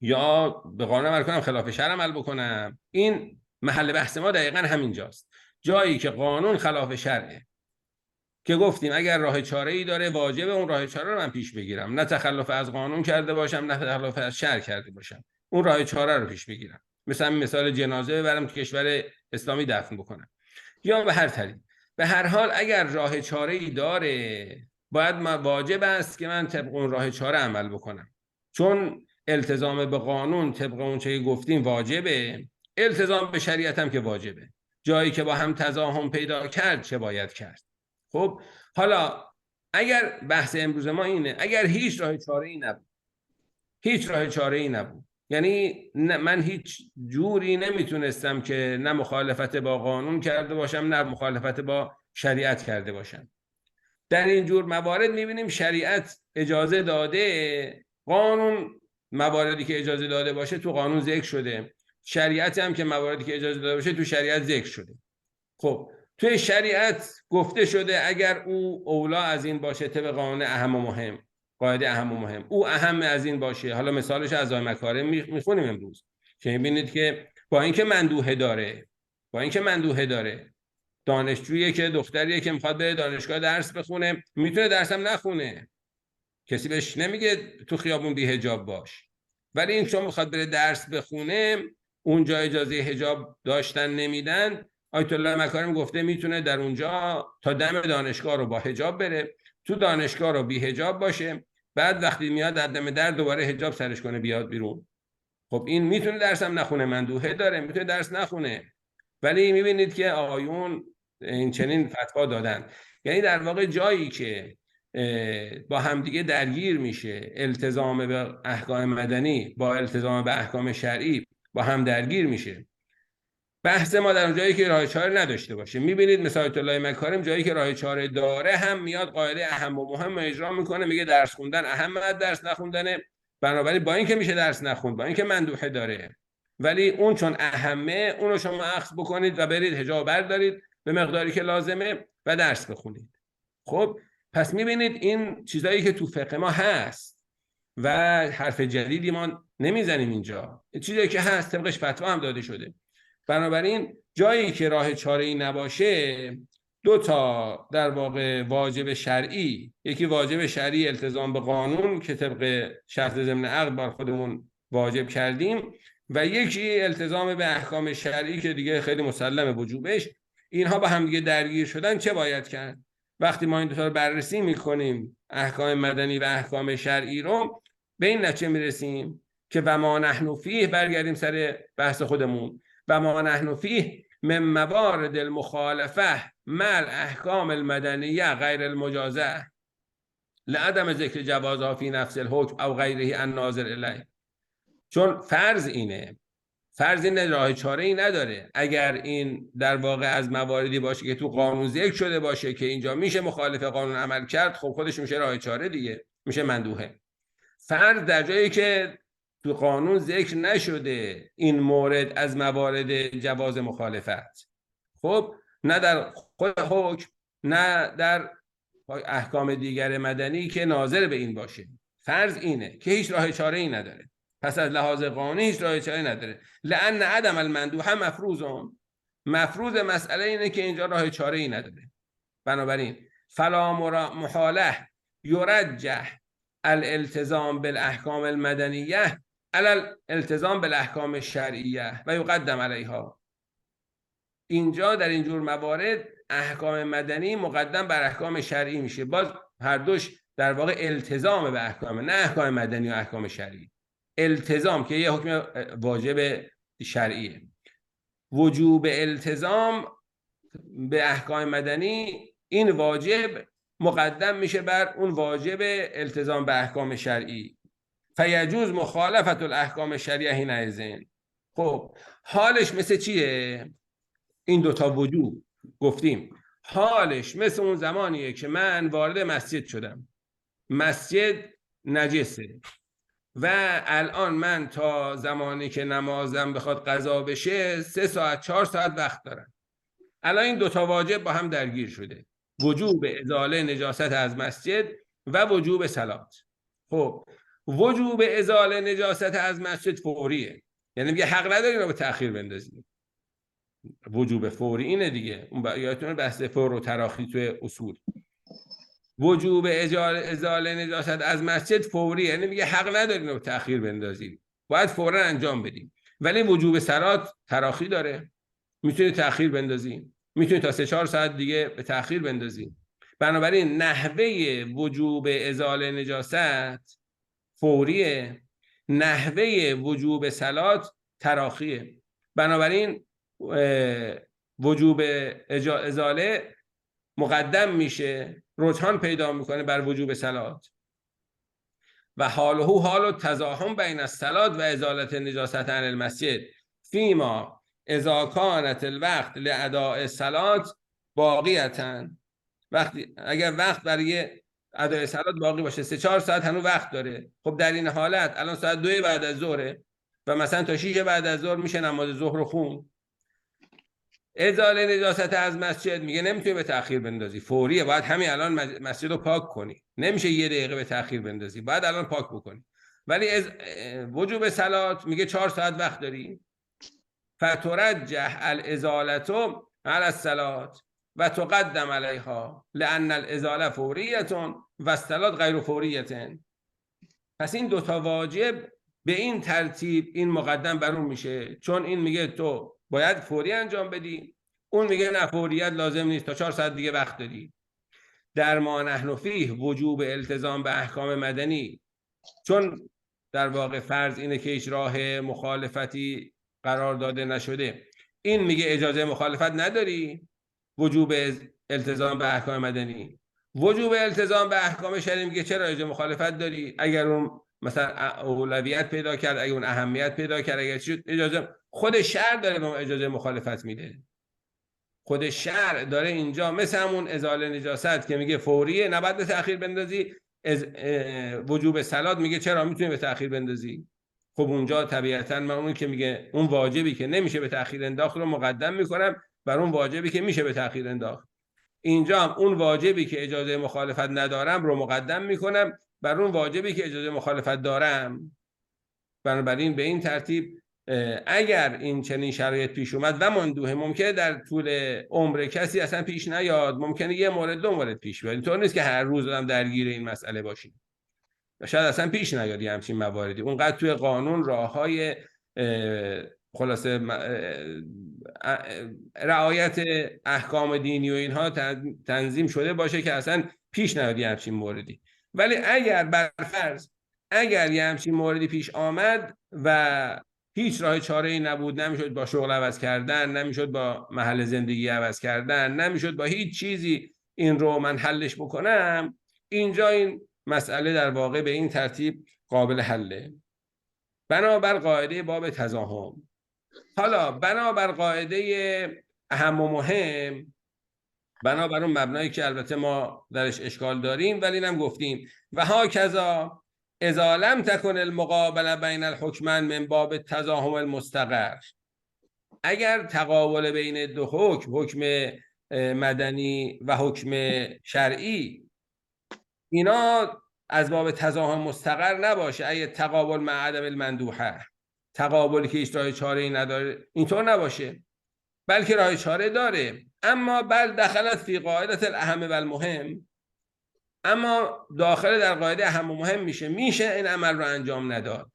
یا به قانون عمل کنم خلاف شرع عمل بکنم؟ این محل بحث ما دقیقاً همینجاست. جایی که قانون خلاف شرعه که گفتیم اگر راه چاره‌ای داره واجبه اون راه چاره رو من پیش بگیرم، نه تخلف از قانون کرده باشم نه تخلف از شرع کرده باشم، اون راه چاره رو پیش بگیرم، مثلا جنازه ببرم تو کشور اسلامی دفن بکنم یا به هر طریق. به هر حال اگر راه چاره‌ای داره باید واجب است که من طبق اون راه چاره عمل بکنم، چون التزام به قانون طبق اون چه گفتیم واجبه، التزام به شریعت هم که واجبه. جایی که با هم تزاحم پیدا کرد چه باید کرد؟ خب حالا اگر بحث امروز ما اینه اگر هیچ راه چاره‌ای نبود، یعنی من هیچ جوری نمیتونستم که نه مخالفت با قانون کرده باشم نه مخالفت با شریعت کرده باشم، در این جور موارد میبینیم شریعت اجازه داده، قانون مواردی که اجازه داده باشه تو قانون ذکر شده، شریعت هم که مواردی که اجازه داده باشه تو شریعت ذکر شده. خب توی شریعت گفته شده اگر او اولا از این باشه طبق قانون اهم و مهم، قاعده اهم و مهم، او اهم از این باشه. حالا مثالش از آیه مکارم میخونیم امروز که میبینید که با اینکه مندوحه داره دانشجویی که دختریه که میخواد بره دانشگاه درس بخونه، میتونه درس هم نخونه، کسی بهش نمیگه تو خیابون بی حجاب باش، ولی این شما میخواد بره درس بخونه اونجا اجازه حجاب داشتن نمیدن. آیت الله مکارم گفته میتونه در اونجا تا دم دانشگاه رو با حجاب بره، تو دانشگاه رو بی حجاب باشه، بعد وقتی میاد از دم در دوباره حجاب سرش کنه بیاد بیرون. خب این میتونه درس هم نخونه، مندوحه داره میتونه درس نخونه، ولی میبینید که آقایون این چنین فتوا دادن. یعنی در واقع جایی که با همدیگه درگیر میشه التزام به احکام مدنی با التزام به احکام شرعی با هم درگیر میشه، بحث ما در جایی که راه چاره نداشته باشه. میبینید مثلا آیت الله مکارم جایی که راه چاره داره هم میاد قاعده اهم و مهم اجرا میکنه، میگه درس خوندن اهم از درس نخوندنه، بنابراین با اینکه میشه درس نخوند، با اینکه مندوحه داره، ولی اون چون اهمه اونو شما اخذ بکنید و برید حجاب بردارید به مقداری که لازمه و درس بخونید. خب پس میبینید این چیزایی که تو فقه ما هست و حرف جدیدی ما نمیزنیم اینجا، چیزایی که هست طبقش فتوا هم داده شده. بنابراین جایی که راه چاره‌ای نباشه دو تا در واقع واجب شرعی، یکی واجب شرعی التزام به قانون که طبق شرط ضمن عقد بر خودمون واجب کردیم و یکی التزام به احکام شرعی که دیگه خیلی مسلمه وجوبش. اینها با هم دیگه درگیر شدن چه باید کرد؟ وقتی ما این دو تا رو بررسی میکنیم احکام مدنی و احکام شرعی رو به این نتیجه میرسیم که و ما نحن فیه، برگردیم سر بحث خودمون، و ما نحن فیه من موارد المخالفه مع الاحکام المدنیه غیر المجازه لعدم ذکر جوازها فی نفس الحکم او غیره الناظر الیه. چون فرض اینه راه چاره ای نداره. اگر این در واقع از مواردی باشه که تو قانون ذکر شده باشه که اینجا میشه مخالف قانون عمل کرد، خب خودش میشه راه چاره دیگه، میشه مندوحه. فرض در جایی که تو قانون ذکر نشده این مورد از موارد جواز مخالفت. خب نه در خود حکم نه در احکام دیگر مدنی که ناظر به این باشه. فرض اینه که هیچ راه چاره ای نداره، پس از لحاظ قانونی هیچ راه چاره نداره. لأن عدم المندوحه مفروض مسئله اینه که اینجا راه چاره ای نداره. بنابراین فلا محاله یرجح الالتزام بالاحکام المدنیه علی الالتزام بالاحکام الشرعیه و یقدم علیها. اینجا در اینجور موارد احکام مدنی مقدم بر احکام شرعی میشه. باز هر دوش در واقع التزام به احکام، نه احکام مدنی و احکام شرعی. التزام که یه حکم واجب شرعیه، وجوب التزام به احکام مدنی، این واجب مقدم میشه بر اون واجب التزام به احکام شرعی. فیجوز مخالفت الاحکام الشرعیه حینئذ. خب حالش مثل چیه؟ این دوتا وجوب گفتیم حالش مثل اون زمانیه که من وارد مسجد شدم، مسجد نجسه و الان من تا زمانی که نمازم بخواد قضا بشه 3 ساعت 4 ساعت وقت دارم. الان این دوتا واجب با هم درگیر شده، وجوب ازاله نجاست از مسجد و وجوب صلات. خب وجوب ازاله نجاست از مسجد فوریه، یعنی میگه حق نداری رو به تأخیر بندازی. وجوب فوری اینه دیگه، یادتونه بحث فور و تراخی توی اصول. وجوب ازاله نجاست از مسجد فوری، یعنی میگه حق نداری رو تأخیر بندازی، باید فوراً انجام بدیم. ولی وجوب صلات تراخی داره، میتونی تأخیر بندازی، میتونی تا 3-4 ساعت دیگه به تأخیر بندازی. بنابراین نحوه وجوب ازاله نجاست فوریه، نحوه وجوب صلات تراخیه. بنابراین وجوب ازاله مقدم میشه، رجحان پیدا میکنه بر وجوب صلات. و حاله حال تزاحم بین الصلات و ازالت نجاست عن المسجد فیما اذا کانت الوقت لاداء الصلات باقیتا. وقتی اگر وقت برای ادای صلات باقی باشه، 3-4 ساعت هنوز وقت داره. خب در این حالت الان ساعت 2 بعد از ظهره و مثلا تا 6 بعد از ظهر میشه نماز ظهر رو خون. ازاله نجاست از مسجد میگه نمیتونی به تأخیر بندازی، فوریه، باید همین الان مسجد رو پاک کنی، نمیشه 1 دقیقه به تأخیر بندازی، باید الان پاک بکنی. ولی وجوب صلات میگه 4 ساعت وقت داری. فترجح الازالة علی الصلات و تقدم علیها لان الازاله فوریه و الصلات غیر فوریه. پس این دوتا واجب به این ترتیب این مقدم بر اون میشه، چون این میگه تو باید فوری انجام بدی، اون میگه نه فوریت لازم نیست، تا 4 ساعت دیگه وقت داری. در ما نحن فیه وجوب التزام به احکام مدنی، چون در واقع فرض اینه که هیچ راه مخالفتی قرار داده نشده، این میگه اجازه مخالفت نداری. وجوب التزام به احکام مدنی، وجوب التزام به احکام شرعی میگه چرا اجازه مخالفت داری؟ اگر اون مثلا اولویت پیدا کرد، اگر اون اهمیت پیدا کرد، اگر چی اجازه، خود شرع داره به ما اجازه مخالفت میده. خود شرع داره اینجا مثل همون ازاله نجاست که میگه فوریه نباید به تأخیر بندازی، وجوب صلات میگه چرا میتونی به تأخیر بندازی. خب اونجا طبیعتاً من اون که میگه اون واجبی که نمیشه به تأخیر انداخت رو مقدم میکنم بر اون واجبی که میشه به تأخیر انداخت. اینجا هم اون واجبی که اجازه مخالفت ندارم رو مقدم میکنم بر اون واجبی که اجازه مخالفت دارم. بنابراین به این ترتیب اگر این چنین شرایط پیش اومد و مندوحه، ممکنه در طول عمر کسی اصلا پیش نیاد، ممکنه 1 مورد 2 مورد پیش بیاد، اینطور نیست که هر روز آدم درگیر این مسئله باشیم و شاید اصلا پیش نیاد همچین مواردی. اونقدر توی قانون راههای خلاصه رعایت احکام دینی و اینها تنظیم شده باشه که اصلا پیش نیاد همچین موردی. ولی اگر برفرض اگر یه همچین موردی پیش آمد و هیچ راه چاره‌ای نبود، نمیشد با شغل عوض کردن، نمیشد با محل زندگی عوض کردن، نمیشد با هیچ چیزی این رو من حلش بکنم، اینجا این مسئله در واقع به این ترتیب قابل حله. بنابر قاعده باب تزاحم. حالا بنابر قاعده اهم و مهم، بنابر اون مبنایی که البته ما درش اشکال داریم ولی اینم گفتیم و ها کذا اذا لم تکن المقابله بین الحکمین من باب تزاحم المستقر، اگر تقابل بین دو حکم مدنی و حکم شرعی اینا از باب تزاحم مستقر نباشه، اگه تقابل مع عدم المندوحه، تقابلی که هیچ راه چاره ای نداره، اینطور نباشه، بلکه راه چاره داره، اما بل دخلت فی قاعده الاهم و المهم، اما داخل در قاعده اهم و مهم میشه این عمل رو انجام نداد.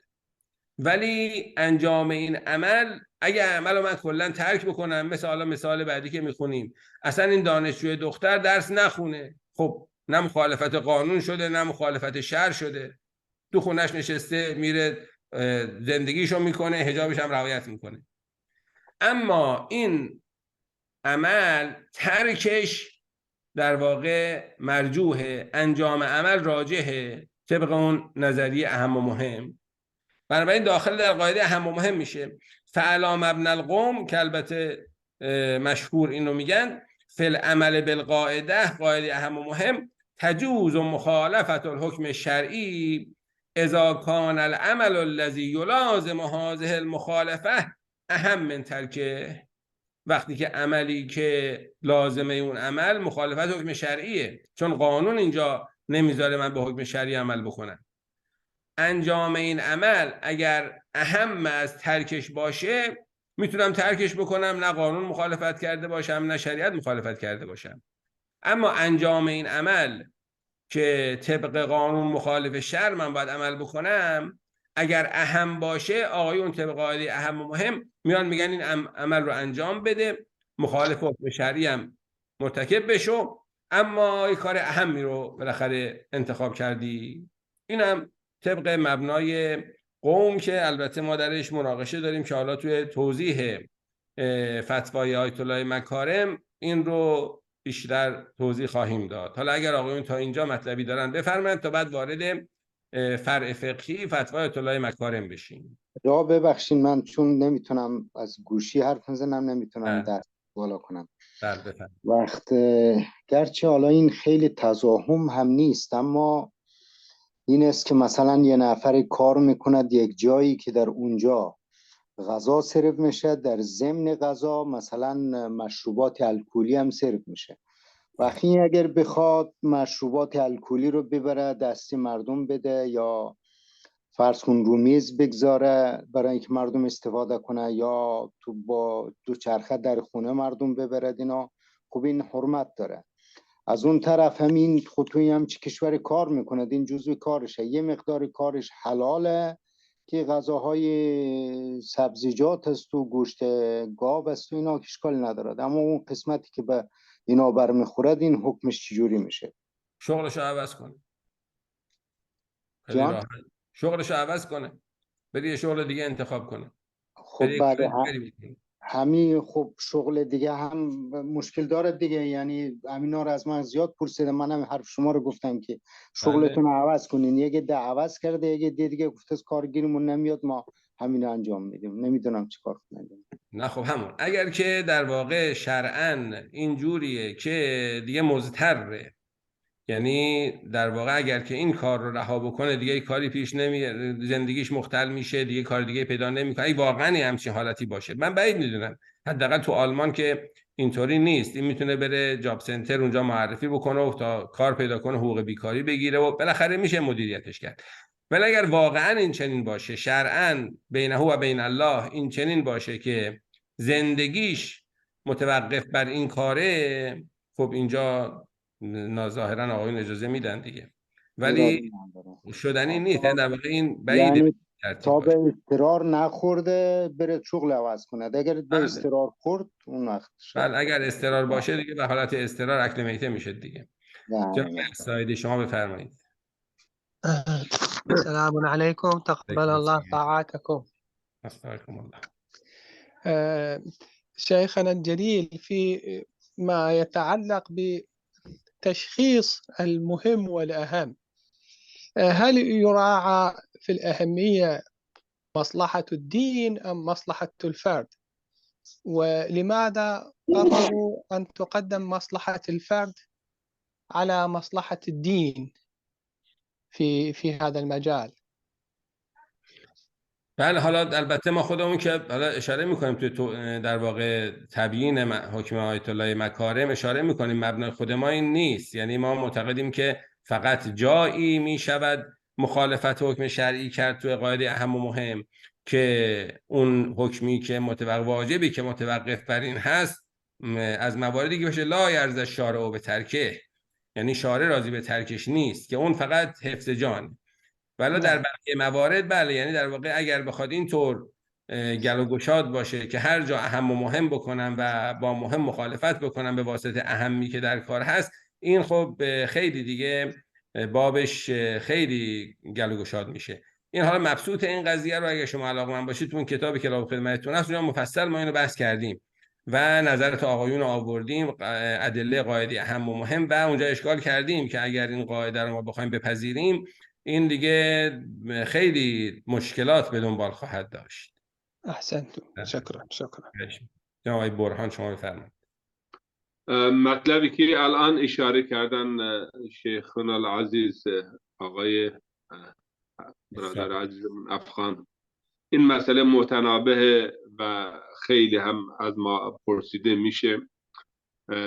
ولی انجام این عمل، اگه عمل رو من کلا ترک بکنم، مثال بعدی که میخونیم، اصلا این دانشجوی دختر درس نخونه، خب نه مخالفت قانون شده نه مخالفت شرع شده، تو خونش نشسته میره زندگیشو میکنه، حجابش هم رعایت میکنه. اما این عمل ترکش در واقع مرجوحه، انجام عمل راجحه طبق اون نظریه اهم و مهم، بنابراین داخل در قاعده اهم و مهم میشه. فعلا مبنی القوم که البته مشهور اینو میگن، فی العمل بالقاعده، قاعده اهم و مهم، تجوز و مخالفت الحکم الشرعی اذا کان العمل الذی یلازم هذه المخالفه اهم من ترکه، وقتی که عملی که لازمه اون عمل مخالفت حکم شرعیه، چون قانون اینجا نمیذاره من به حکم شرعی عمل بکنم. انجام این عمل اگر اهم از ترکش باشه، میتونم ترکش بکنم، نه قانون مخالفت کرده باشم نه شریعت مخالفت کرده باشم. اما انجام این عمل که طبق قانون مخالف شرع من باید عمل بکنم، اگر اهم باشه، آقایون طبق قاعده اهم و مهم میان میگن این عمل رو انجام بده، مخالف حکم شرعی هم مرتکب بشو، اما این کار اهمی رو بالاخره انتخاب کردی. اینم طبق مبنای قوم که البته ما درش مناقشه داریم که حالا توی توضیح فتوای آیت الله مکارم این رو بیشتر توضیح خواهیم داد. حالا اگر آقایون تا اینجا مطلبی دارن بفرمایید تا بعد وارد فرع فقهی فتوای آیت الله مکارم بشیم. یا ببخشید من چون نمیتونم از گوشی حرف بزنم، نمیتونم دست بالا کنم. وقت گرچه حالا این خیلی تزاحم هم نیست، اما این است که مثلا یه نفر کار میکند یک جایی که در اونجا غذا سرو میشه، در ضمن غذا مثلا مشروبات الکلی هم سرو میشه، وقتی اگر بخواد مشروبات الکلی رو ببره دستی مردم بده یا فرض کن رو میز بگذاره برای اینکه مردم استفاده کنه، یا تو با دوچرخه در خونه مردم ببرد، اینا خب این حرمت داره. از اون طرف همین خطوی هم چه کشور کار میکنه، این جزء کارشه، یه مقدار کارش حلاله که غذاهای سبزیجات است و گوشت گاو است و اینا اشکال ندارد، اما اون قسمتی که به اینا برمیخورد این حکمش چجوری میشه؟ شغلشو عوض کنه. جان؟ شغلشو عوض کنه، بری یه شغل دیگه انتخاب کنه. خب بله همین، خب شغل دیگه هم مشکل داره دیگه، یعنی همینا رو از من زیاد پرسیدم، منم حرف شما رو گفتم که شغلتون عوض کنین، یکی ده عوض کرده، یکی دیگه گفته کارگیرمون نمیاد ما همین انجام میدیم، نمیدونم چیکار کنم. نه خب همون، اگر که در واقع شرعاً اینجوریه که دیگه مضطره، یعنی در واقع اگر که این کار رو رها بکنه دیگه کاری پیش نمیاد، زندگیش مختل میشه، دیگه کار دیگه پیدا نمیکنه، اگه واقعا همچین حالتی باشه، من بعید میدونم، حداقل تو آلمان که اینطوری نیست، این میتونه بره جاب سنتر اونجا معرفی بکنه و تا کار پیدا کنه، حقوق بیکاری بگیره و بالاخره میشه مدیریتش کرد. ولی اگر واقعا این چنین باشه، شرعاً بینه و بین الله این چنین باشه که زندگیش متوقف بر این کاره، خب اینجا ظاهرا آقایون اجازه میدن دیگه، ولی شدنی نیست، در واقع این بعیده. یعنی تا به اضطرار نخورده بره شغل عوض کنه، اگر به اضطرار خورد اون وقت بله اگر اضطرار باشه دیگه به حالت اضطرار اکل میته میشه دیگه. جناب سایدی شما بفرمایید. السلام علیکم، تقبل الله طاعاتكم. استغفركم الله. شيخنا الجليل، في ما يتعلق بتشخيص المهم والأهم، هل يراعى في الأهمية مصلحة الدين أم مصلحة الفرد؟ ولماذا قرروا أن تقدم مصلحة الفرد على مصلحة الدين؟ في هذا المجال. بله، حالا البته ما خودمون که حالا اشاره میکنیم تو در واقع تبیین حکم آیت الله مکارم اشاره میکنیم مبنای خود ما این نیست. یعنی ما معتقدیم که فقط جایی میشود مخالفت حکم شرعی کرد تو قاعده اهم و مهم که اون حکمی که واجبی که متوقف بر این هست از مواردی که بشه لا یرضی الشارع به ترکه، یعنی شارع راضی به ترکش نیست، که اون فقط حفظ جان. ولی در بقیه موارد بله، یعنی در واقع اگر بخواد اینطور گل و گشاد باشه که هر جا اهم و مهم بکنن و با مهم مخالفت بکنن به واسطه اهمی که در کار هست، این خب خیلی دیگه بابش خیلی گل و گشاد میشه. این حالا مبسوط این قضیه رو اگه شما علاقه‌مند باشید تو اون کتابی که کتاب خدمتتون هست اونجا مفصل ما اینو بحث کردیم و نظرت آقایون آوردیم، ادله قاعده اهم و مهم، و اونجا اشکال کردیم که اگر این قاعده رو ما بخوایم بپذیریم این دیگه خیلی مشکلات به دنبال خواهد داشت. احسنتم، شکرا. جناب آقای برهان شما بفرمایید. مطلبی که الان اشاره کردن شیخنا العزیز آقای برادر عزیزمون افغان، این مسئله متنابه و خیلی هم از ما پرسیده میشه.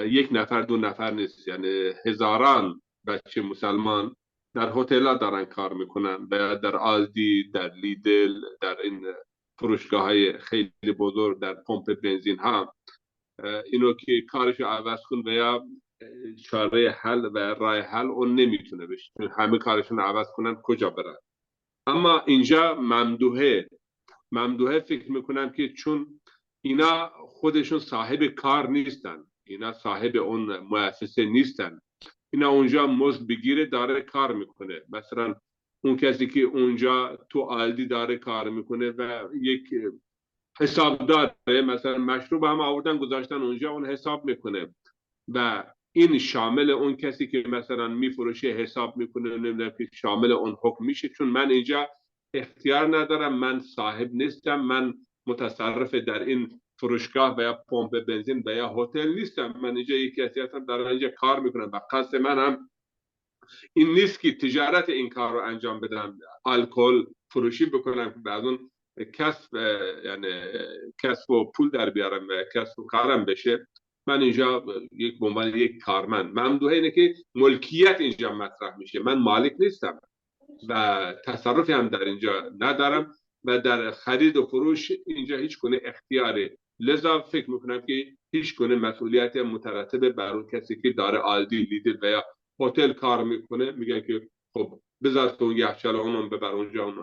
یک نفر دو نفر نیست، یعنی هزاران بچه مسلمان در هتل‌ها دارن کار میکنن و در آلدی، در لیدل، در این فروشگاه های خیلی بزرگ، در پمپ بنزین ها، اینو که کارشو عوض کن و یا چاره حل و راه حل اون نمیتونه بشه، همه کارشون عوض کنن کجا برن. اما اینجا ممدوحه فکر میکنم که چون اینا خودشون صاحب کار نیستن، اینا صاحب اون مؤسسه نیستن، اینا اونجا مزد بگیره داره کار میکنه. مثلا اون کسی که اونجا تو آلدی داره کار میکنه و یک حساب داره، مثلا مشروب هم آوردن گذاشتن اونجا، اون حساب میکنه و این شامل اون کسی که مثلا میفروشه حساب میکنه، نمیدونم که شامل اون حکم میشه. چون من اینجا اختیار ندارم، من صاحب نیستم، من متصرف در این فروشگاه و یا پمپ بنزین و یا هتل نیستم، من اینجا یک کسی هستم دارم اینجا کار میکنم و قصد من هم این نیست که تجارت این کار رو انجام بدم، الکل فروشی بکنم که بعد اون یعنی کسب و پول در بیارم و کسب و کارم بشه. من اینجا یک به عنوان یک کارمند، ممدوحه اینه که ملکیت اینجا مطرح میشه، من مالک نیستم و تصرفی هم در اینجا ندارم و در خرید و فروش اینجا هیچ گونه اختیاری، لذا فکر میکنم که هیچ گونه مسئولیت مترتب بر اون کسی که داره آلدی، لیدل و یا هتل کار میکنه میگن که خب بذار تو یخچال اونم ببر اونجا، اون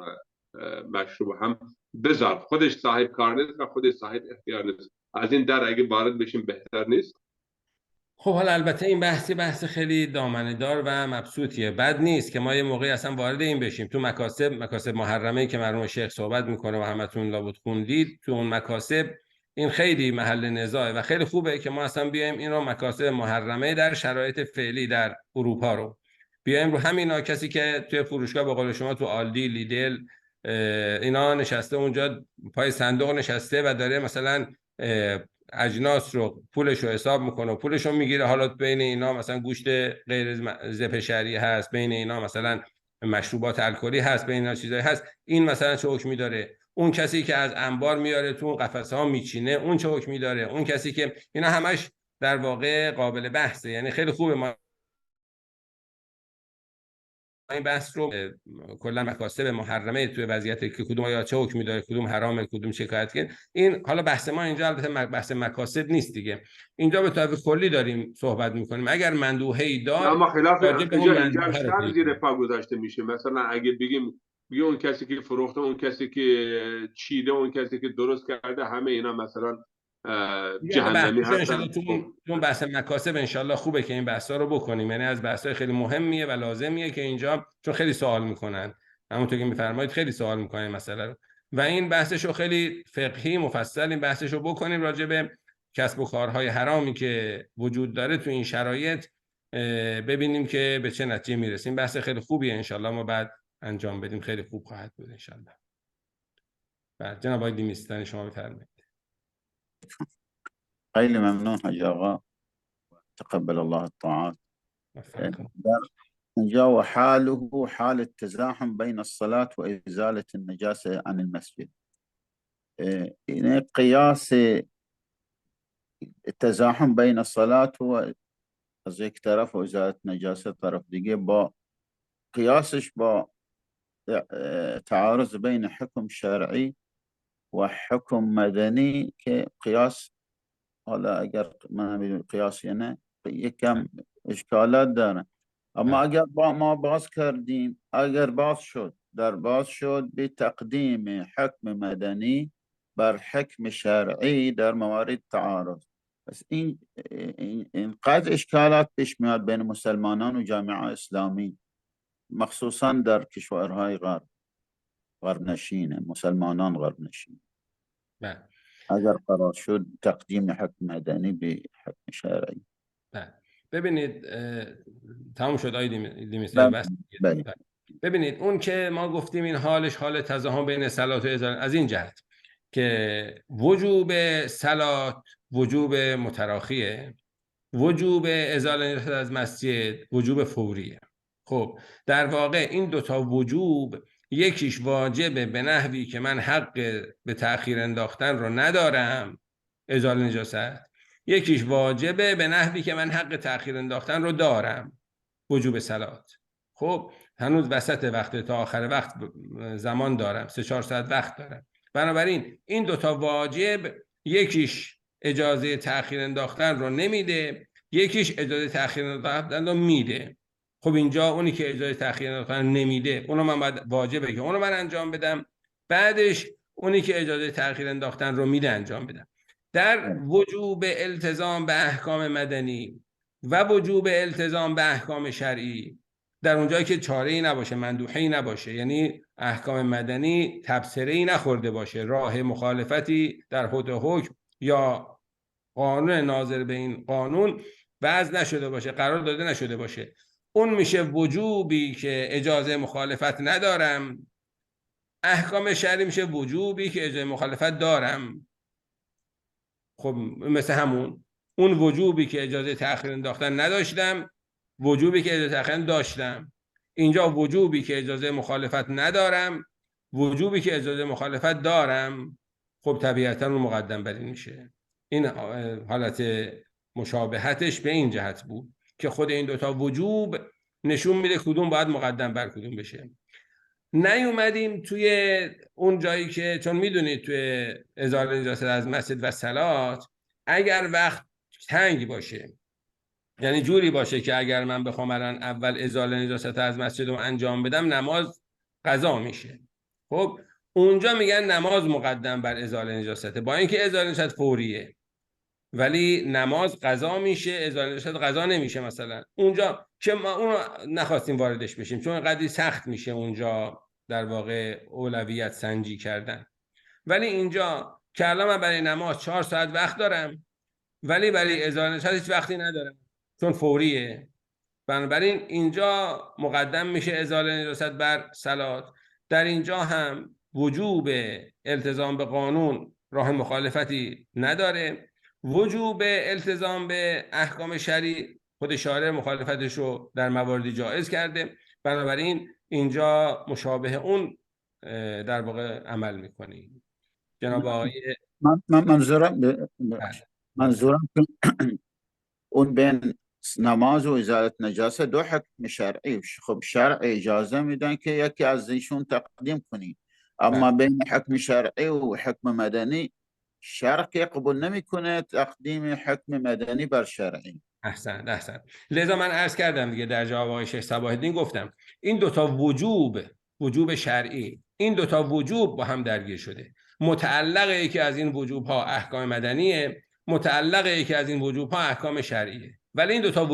مشروب هم بذار، خودش صاحب کار نیست و خودش صاحب اختیار نیست. از این در اگه وارد بشیم بهتر نیست؟ خب حالا البته این بحث خیلی دامنه دار و مبسوطیه، بد نیست که ما یه موقعی اصلا وارد این بشیم. تو مکاسب محرمه که مرحوم شیخ صحبت میکنه و همتون لابد خوندید، تو اون مکاسب این خیلی محل نزاعه و خیلی خوبه که ما اصلا بیایم این رو مکاسب محرمه در شرایط فعلی در اروپا رو بیایم رو همینا. کسی که توی فروشگاه به قول شما تو آلدی، لیدل اینا نشسته اونجا پای صندوق نشسته و داره مثلا اجناس رو پولش رو حساب میکنه و پولش رو میگیره، حالا بین اینا مثلا گوشت غیر ذبح شرعی هست، بین اینا مثلا مشروبات الکلی هست، بین اینا چیزایی هست، این مثلا چه حکمی داره؟ اون کسی که از انبار میاره تو قفسه ها میچینه اون چه حکمی داره؟ اون کسی که اینا همش در واقع قابل بحثه. یعنی خیلی خوبه ما این بحث رو کلا مکاسب محرمه توی وضعیتی که کدوم یا چه حکمی داره، کدوم حرامه، کدوم شکایت کنه، این حالا بحث ما اینجا البته بحث مکاسب نیست دیگه، اینجا به طور کلی داریم صحبت میکنیم. اگر مندوحه‌ای دار اما خلاف اینجا شر زیر پا گذاشته میشه. مثلا اگه بگیم اون کسی که فروخته، اون کسی که چیده، اون کسی که درست کرده، همه اینا مثلا جهنمی هستن. تو بحث مکاسب انشالله خوبه که این بحثا رو بکنیم، یعنی از بحثای خیلی مهمیه و لازمیه که اینجا، چون خیلی سوال میکنن، همونطور که میفرمایید خیلی سوال میکنن مسئله رو و این بحثشو خیلی فقهی مفصل این بحثشو بکنیم راجع به کسب و کارهای حرامی که وجود داره تو این شرایط، ببینیم که به چه نتیجه میرسیم. بحث خیلی خوبیه، انشالله ما بعد انجام بدیم، خیلی خوب خواهد بود انشالله. بعد جناب آقای دیمیستانی شما بفرمایید. خیلی ممنون حاج آقا، تقبل الله الطاعات. اینجا و حاله حال التزاحم بین الصلاة و ازالة النجاسة عن المسجد. این قیاس التزاحم بین الصلاة و از یک طرف و ازالة نجاسه طرف دیگه، با قیاسش با تعارض بین حکم شرعی و حکم مدنی که قیاس، حالا اگر من میدونم قیاس یا نه یکم اشکالات داره. اما اگر ما باز کردیم، اگر باز شد به تقدیم حکم مدنی بر حکم شرعی در موارد تعارض، پس اینقدر اشکالات پیش میاد بین مسلمانان و جامعه اسلامی، مخصوصا در کشورهای غرب نشین، مسلمانان غرب نشین. اگر قرار شد تقدیم حکم مدنی به حکم شرعی. ببینید تمام شد آیدی ببینید اون که ما گفتیم این حالش حال تزاحم بین صلات و ازالت، از این جهت که وجوب صلات وجوب متراخیه، وجوب ازاله نجاست از مسجد وجوب فوریه. خب در واقع این دوتا وجوب، یکیش واجبه به نحوی که من حق به تأخیر انداختن رو ندارم ازاله نجاست، یکیش واجبه به نحوی که من حق تأخیر انداختن رو دارم وجوب صلات. خب هنوز وسط وقت، تا آخر وقت زمان دارم، 3-4 ساعت وقت دارم. بنابراین این دوتا واجب، یکیش اجازه تأخیر انداختن رو نمیده، یکیش اجازه تأخیر انداختن رو میده. خب اینجا اونی که اجازه تأخیر انداختن نمیده، اونو من باید واجبه که اونو من انجام بدم، بعدش اونی که اجازه تأخیر انداختن رو میده انجام بدم. در وجوب التزام به احکام مدنی و وجوب التزام به احکام شرعی، در اونجایی که چاره‌ای نباشه، مندوحه‌ای نباشه، یعنی احکام مدنی تبصره‌ای نخورده باشه، راه مخالفتی در حد حکم یا قانون ناظر به این قانون وضع نشده باشه، قرار داده نشده باشه، اون میشه وجوبی که اجازه مخالفت ندارم. احکام شرعی میشه وجوبی که اجازه مخالفت دارم. خب مثل همون اون وجوبی که اجازه تأخیر انداختن نداشتم، وجوبی که اجازه تأخیر داشتم. اینجا وجوبی که اجازه مخالفت ندارم، وجوبی که اجازه مخالفت دارم. خب طبیعتا اون مقدم بر این میشه. این حالت مشابهتش به این جهت بود که خود این دوتا وجوب نشون میده کدوم باید مقدم بر کدوم بشه. نیومدیم توی اون جایی که، چون میدونید توی ازاله نجاست از مسجد و صلات اگر وقت تنگ باشه، یعنی جوری باشه که اگر من بخوام الان اول ازاله نجاست از مسجد رو انجام بدم نماز قضا میشه. خب اونجا میگن نماز مقدم بر ازاله نجاسته، با اینکه ازاله نجاست فوریه ولی نماز قضا میشه، ازاله نجاست قضا نمیشه. مثلا اونجا که ما اونو نخواستیم واردش بشیم چون قدری سخت میشه اونجا در واقع اولویت سنجی کردن. ولی اینجا که الان من برای نماز 4 ساعت وقت دارم ولی برای ازاله نجاست هیچ وقتی ندارم چون فوریه، بنابراین اینجا مقدم میشه ازاله نجاست بر صلات. در اینجا هم وجوب التزام به قانون راه مخالفتی نداره، وجوب التزام به احکام شرعی خود شارع مخالفتش رو در مواردی جایز کرده، بنابراین اینجا مشابه اون در واقع عمل میکنیم. جناب آقای منظورم اون بین نماز و ازالت نجاسه دو حکم شرعی، خب شرع اجازه میدن که یکی از ایشون تقدیم کنی، اما بین حکم شرعی و حکم مدنی شرع قبول نمیکنه تقدیم حکم مدنی بر شرعی. احسن. لذا من عرض کردم دیگه در جواب آقای شیخ صباح الدین گفتم این دوتا وجوب شرعی، این دوتا وجوب با هم درگیر شده. متعلق یکی از این وجوب ها احکام مدنیه، متعلق یکی از این وجوب ها احکام شرعیه. ولی این دوتا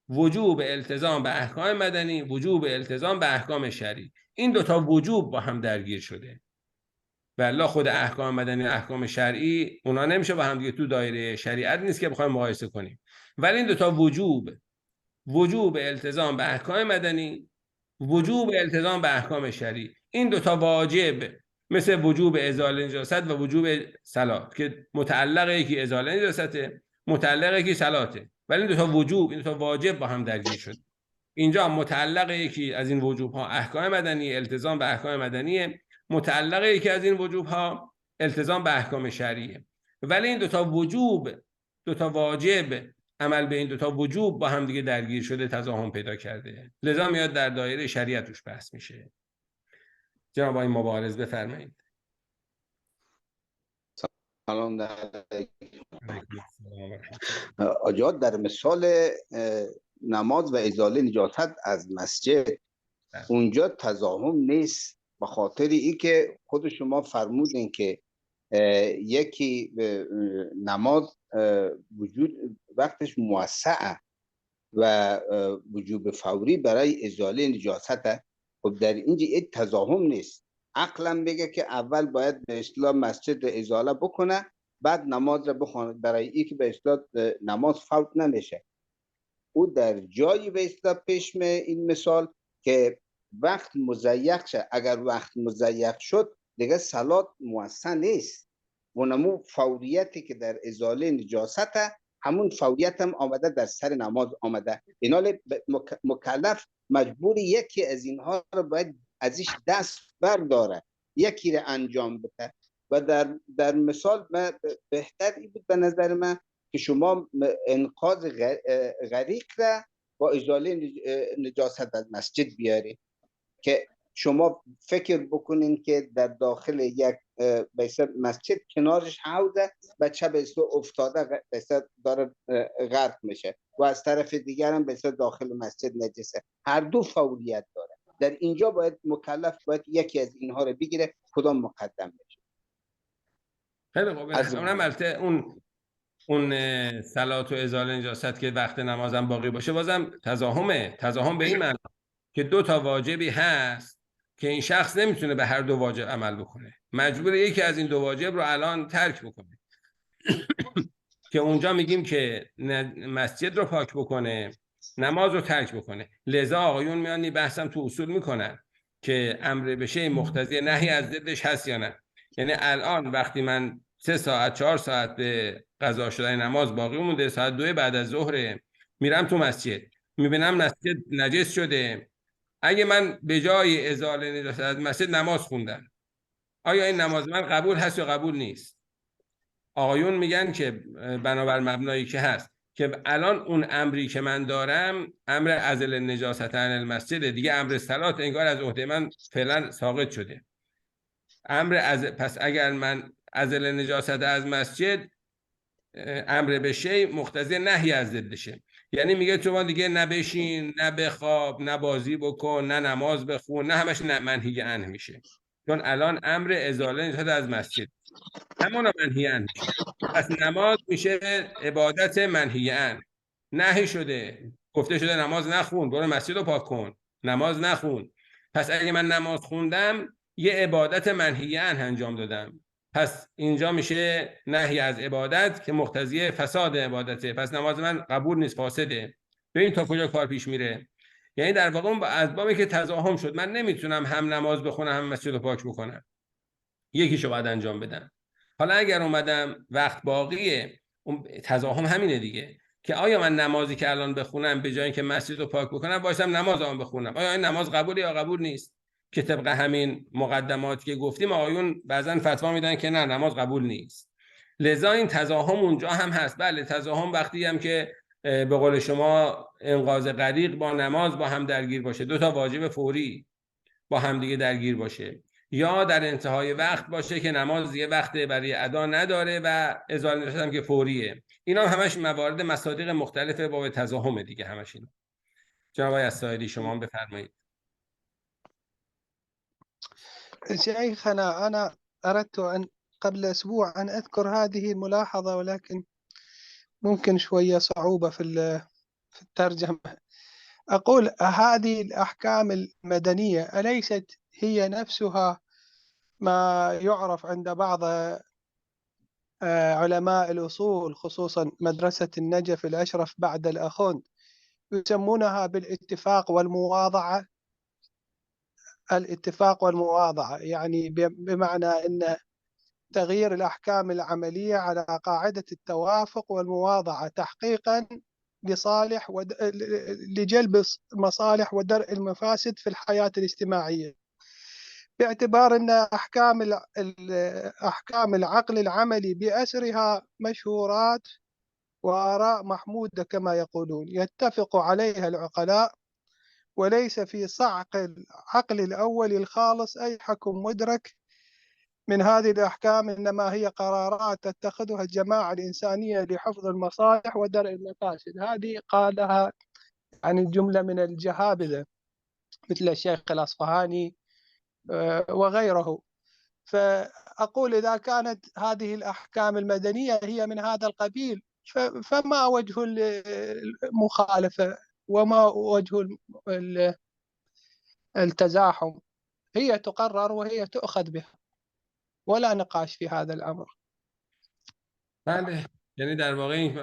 وجوب التزام به احکام مدنی، وجوب التزام به احکام شرعی، این دوتا وجوب با هم درگیر شده. والله خود احکام مدنی و احکام شرعی اونا نمیشه با هم دیگه تو دایره شریعت نیست که بخوایم مقایسه کنیم. ولی این دوتا وجوب التزام به احکام مدنی، وجوب التزام به احکام شرعی، این دوتا واجب مثل وجوب ازاله نجاست و وجوب صلات که متعلق یکی ازاله نجاسته، متعلق یکی صلاته، ولی این دوتا واجب با هم درگیر شد. اینجا متعلق یکی از این وجوب ها احکام مدنی، التزام به احکام مدنیه، متعلق یکی از این وجوب ها التزام به احکام شرعیه. ولی این دوتا وجوب، دوتا واجب، عمل به این دوتا وجوب با هم دیگه درگیر شده، تضاهم پیدا کرده، لذا میاد در دایره شریعت روش بحث میشه. جناب آقای مبارز بفرمایید. سلام آجاد. در مثال نماز و ازاله نجاست از مسجد، اونجا تضاهم نیست، به خاطر ای که خود شما فرمودین که یکی نماز وجود وقتش موسعه و وجوب فوری برای ازاله نجاسته. خب در اینجا این تضاهم نیست. عقلم بگه که اول باید به اصطلاح مسجد ازاله بکنه، بعد نماز را بخونه، برای ای که به اصطلاح نماز فوت نمیشه. او در جایی به اصطلاح پیش می این مثال که وقت مضیق شه. اگر وقت مضیق شد دیگه صلات موثر نیست. و نمو فوریتی که در ازاله نجاست همون فوریت هم آمده در سر نماز آمده. اینال مکلف مجبور یکی از اینها رو باید ازش دست برداره، یکی رو انجام بده. و در مثال بهتر این بود به نظر من که شما انقاذ غریق را با ازاله نجاست از مسجد بیارید. که شما فکر بکنین که در داخل یک مسجد کنارش حوضه، بچه به اصطلاح افتاده داره غرق میشه و از طرف دیگر هم به اصطلاح داخل مسجد نجسه. هر دو فوریت داره. در اینجا باید مکلف باید یکی از اینها رو بگیره، کدام مقدم بشه. خیلی خوب. اونم البته اون صلات و ازاله نجاست که وقت نمازم باقی باشه بازم تضاهم به این معنی که دو تا واجبی هست که این شخص نمیتونه به هر دو واجب عمل بکنه، مجبور یکی از این دو واجب رو الان ترک بکنه. که اونجا میگیم که مسجد رو پاک بکنه، نماز رو ترک بکنه. لذا آقایون میانی بحثم تو اصول میکنن که امر به شیء مقتضی نهی از ضدش هست یا نه. یعنی الان وقتی من 3 ساعت 4 ساعت به قضا شدن نماز باقی مونده، ساعت 2 بعد از ظهر میرم تو مسجد، میبینم مسجد نجس شده، اگه من به جای ازاله نجاست از مسجد نماز خوندم، آیا این نماز من قبول هست یا قبول نیست؟ آقایون میگن که بنابر مبنایی که هست که الان اون امری که من دارم امر ازل نجاست عن المسجد دیگه، امر صلات انگار از عهده من فعلا ساقط شده. پس اگر من ازل نجاست از مسجد، امر به شی مقتضی نهی از ضدشه. یعنی میگه تو دیگه نه بشین، نه بخواب، نه بازی بکن، نه نماز بخون، نه همش منهی عنه میشه. چون الان امر ازاله نجاست از مسجد همون منهی عنه میشه. پس نماز میشه عبادت منهی عنه، نهی شده، گفته شده نماز نخون، برو مسجد رو پاک کن، نماز نخون. پس اگه من نماز خوندم یه عبادت منهی عنه انجام دادم، پس اینجا میشه نهی از عبادت که مقتضی فساد عبادته، پس نماز من قبول نیست، فاسده. ببین تا کجا کار پیش میره. یعنی در واقع اون اسبابی که تضاهم شد، من نمیتونم هم نماز بخونم هم مسجد رو پاک بکنم، یکیشو باید انجام بدم. حالا اگر اومدم وقت باقیه، اون تضاهم همینه دیگه، که آیا من نمازی که الان بخونم به جای اینکه مسجد رو پاک بکنم باشم نمازم بخونم، آیا این نماز قبوله یا قبول نیست؟ که طبق همین مقدماتی که گفتیم آقایون بعضن فتوا میدن که نه، نماز قبول نیست. لذا این تضاهم اونجا هم هست. بله، تضاهم وقتی هم که به قول شما انقاذ غریق با نماز با هم درگیر باشه، دو تا واجب فوری با هم دیگه درگیر باشه، یا در انتهای وقت باشه که نماز یه وقت برای ادا نداره و ازاله نجاست هم که فوریه. اینا همش موارد مصادیق مختلف باب تضاهم دیگه همش اینا. جناب آقای السائلی شما بفرمایید. شيخنا أنا أردت أن قبل أسبوع أن أذكر هذه الملاحظة، ولكن ممكن شوية صعوبة في الترجمة. أقول هذه الأحكام المدنية أليست هي نفسها ما يعرف عند بعض علماء الأصول خصوصا مدرسة النجف الأشرف بعد الأخوند يسمونها بالاتفاق والمواضعة؟ الاتفاق والمواضعة يعني بمعنى أن تغيير الأحكام العملية على قاعدة التوافق والمواضعة تحقيقا لجلب مصالح ودرء المفاسد في الحياة الاجتماعية، باعتبار أن أحكام العقل العملي بأسرها مشهورات وآراء محمودة كما يقولون، يتفق عليها العقلاء، وليس في صعق العقل الأول الخالص أي حكم مدرك من هذه الأحكام، إنما هي قرارات تتخذها الجماعة الإنسانية لحفظ المصالح ودرء المفاسد. هذه قالها عن جملة من الجهابذة مثل الشيخ الأصفهاني وغيره. فأقول إذا كانت هذه الأحكام المدنية هي من هذا القبيل، فما وجه المخالفة وما وجه التزاحم؟ هي تقرر وهي تؤخذ بها، ولا نقاش في هذا الأمر. بله، یعنی در واقع این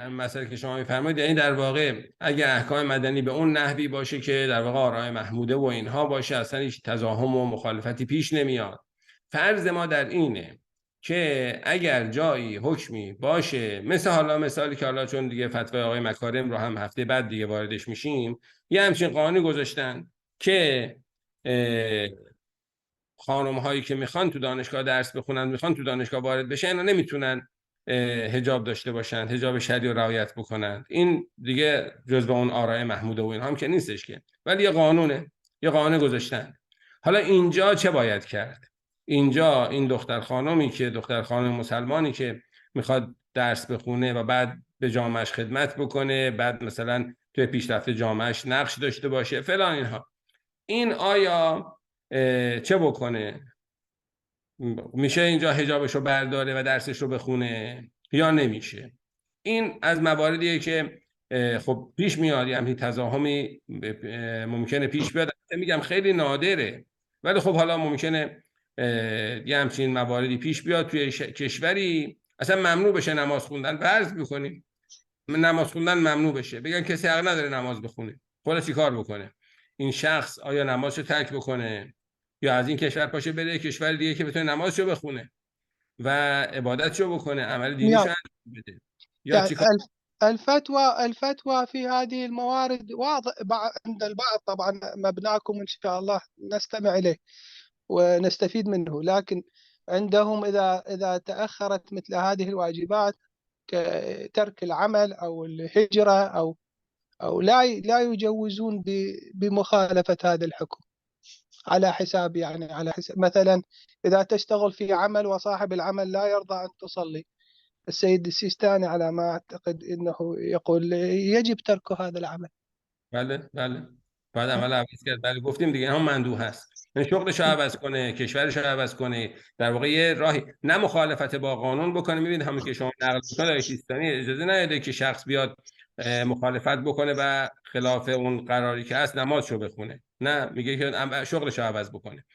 مسئله که شما میفرمایید، یعنی در واقع اگه احکام مدنی به اون نحوی باشه که در واقع آرای محموده و اینها باشه، اصلا هیچ تزاحم و مخالفتی پیش نمیاد. فرض ما در اینه که اگر جایی حکمی باشه، مثل حالا مثالی که حالا چون دیگه فتوای آقای مکارم رو هم هفته بعد دیگه واردش میشیم، یه همچین قانونی گذاشتن که خانم هایی که میخوان تو دانشگاه درس بخونن، میخوان تو دانشگاه وارد بشن، اینا نمیتونن حجاب داشته باشن، حجاب شرعی رو رعایت بکنن. این دیگه جزء اون آرای محموده و اینها هم که نیستش که، ولی یه قانونه، یه قانون گذاشتن. حالا اینجا چه باید کرد؟ اینجا این دختر خانمی که دختر خانم مسلمانی که میخواد درس بخونه و بعد به جامعهش خدمت بکنه، بعد مثلا توی پیشرفت جامعهش نقش داشته باشه فلان اینها، این آیا چه بکنه؟ میشه اینجا حجابش رو برداره و درسش رو بخونه یا نمیشه؟ این از مواردیه که خب پیش میاد، یعنی تزاحمی ممکنه پیش بیاد. میگم خیلی نادره، ولی خب حالا ممکنه یه همچین مواردی پیش بیاد توی کشوری اصلا ممنوع بشه نماز خوندن. فرض بکنیم نماز خوندن ممنوع بشه، بگن کسی حق نداره نماز بخونه، خودش چی کار بکنه؟ این شخص آیا نمازشو ترک بکنه یا از این کشور پاشه بره کشور دیگه که بتونه نمازشو بخونه و عبادتشو بکنه، عمل دینیشو انجام بده، یا يعني چیکار؟ الفتوى في هذه الموارد واضح عند البعض، طبعا مبناكم إن شاء الله نستمع إليه ونستفيد منه، لكن عندهم إذا تأخرت مثل هذه الواجبات كترك العمل أو الهجرة أو لا يجوزون بمخالفة هذا الحكم على حساب، يعني على حساب مثلا إذا تشتغل في عمل وصاحب العمل لا يرضى أن تصلي، السيد السيستاني على ما أعتقد إنه يقول يجب ترك هذا العمل. بله بعد عمل عوض کرد. بله گفتیم دیگه هم مندوب هست، این شغلش رو عوض کنه، کشورش رو عوض کنه، در واقع یه راهی نه مخالفت با قانون بکنه. میبینید همون که شما نقل می‌کنید آقای سیستانی اجازه نده که شخص بیاد مخالفت بکنه و خلاف اون قراری که هست نمازشو بخونه، نه، میگه که شغلش رو عوض بکنه.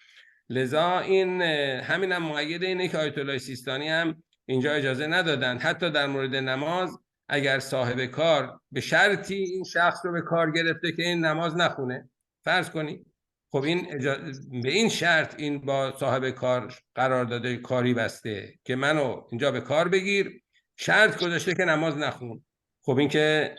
لذا این همین هم مؤید اینه که آیت الله سیستانی هم اینجا اجازه ندادن حتی در مورد نماز اگر صاحب کار به شرطی این شخص رو به کار گرفته که این نماز نخونه، فرض کنی، خب این به این شرط این با صاحب کار قرارداد کاری بسته که منو اینجا به کار بگیر، شرط گذاشته که نماز نخون. خب این که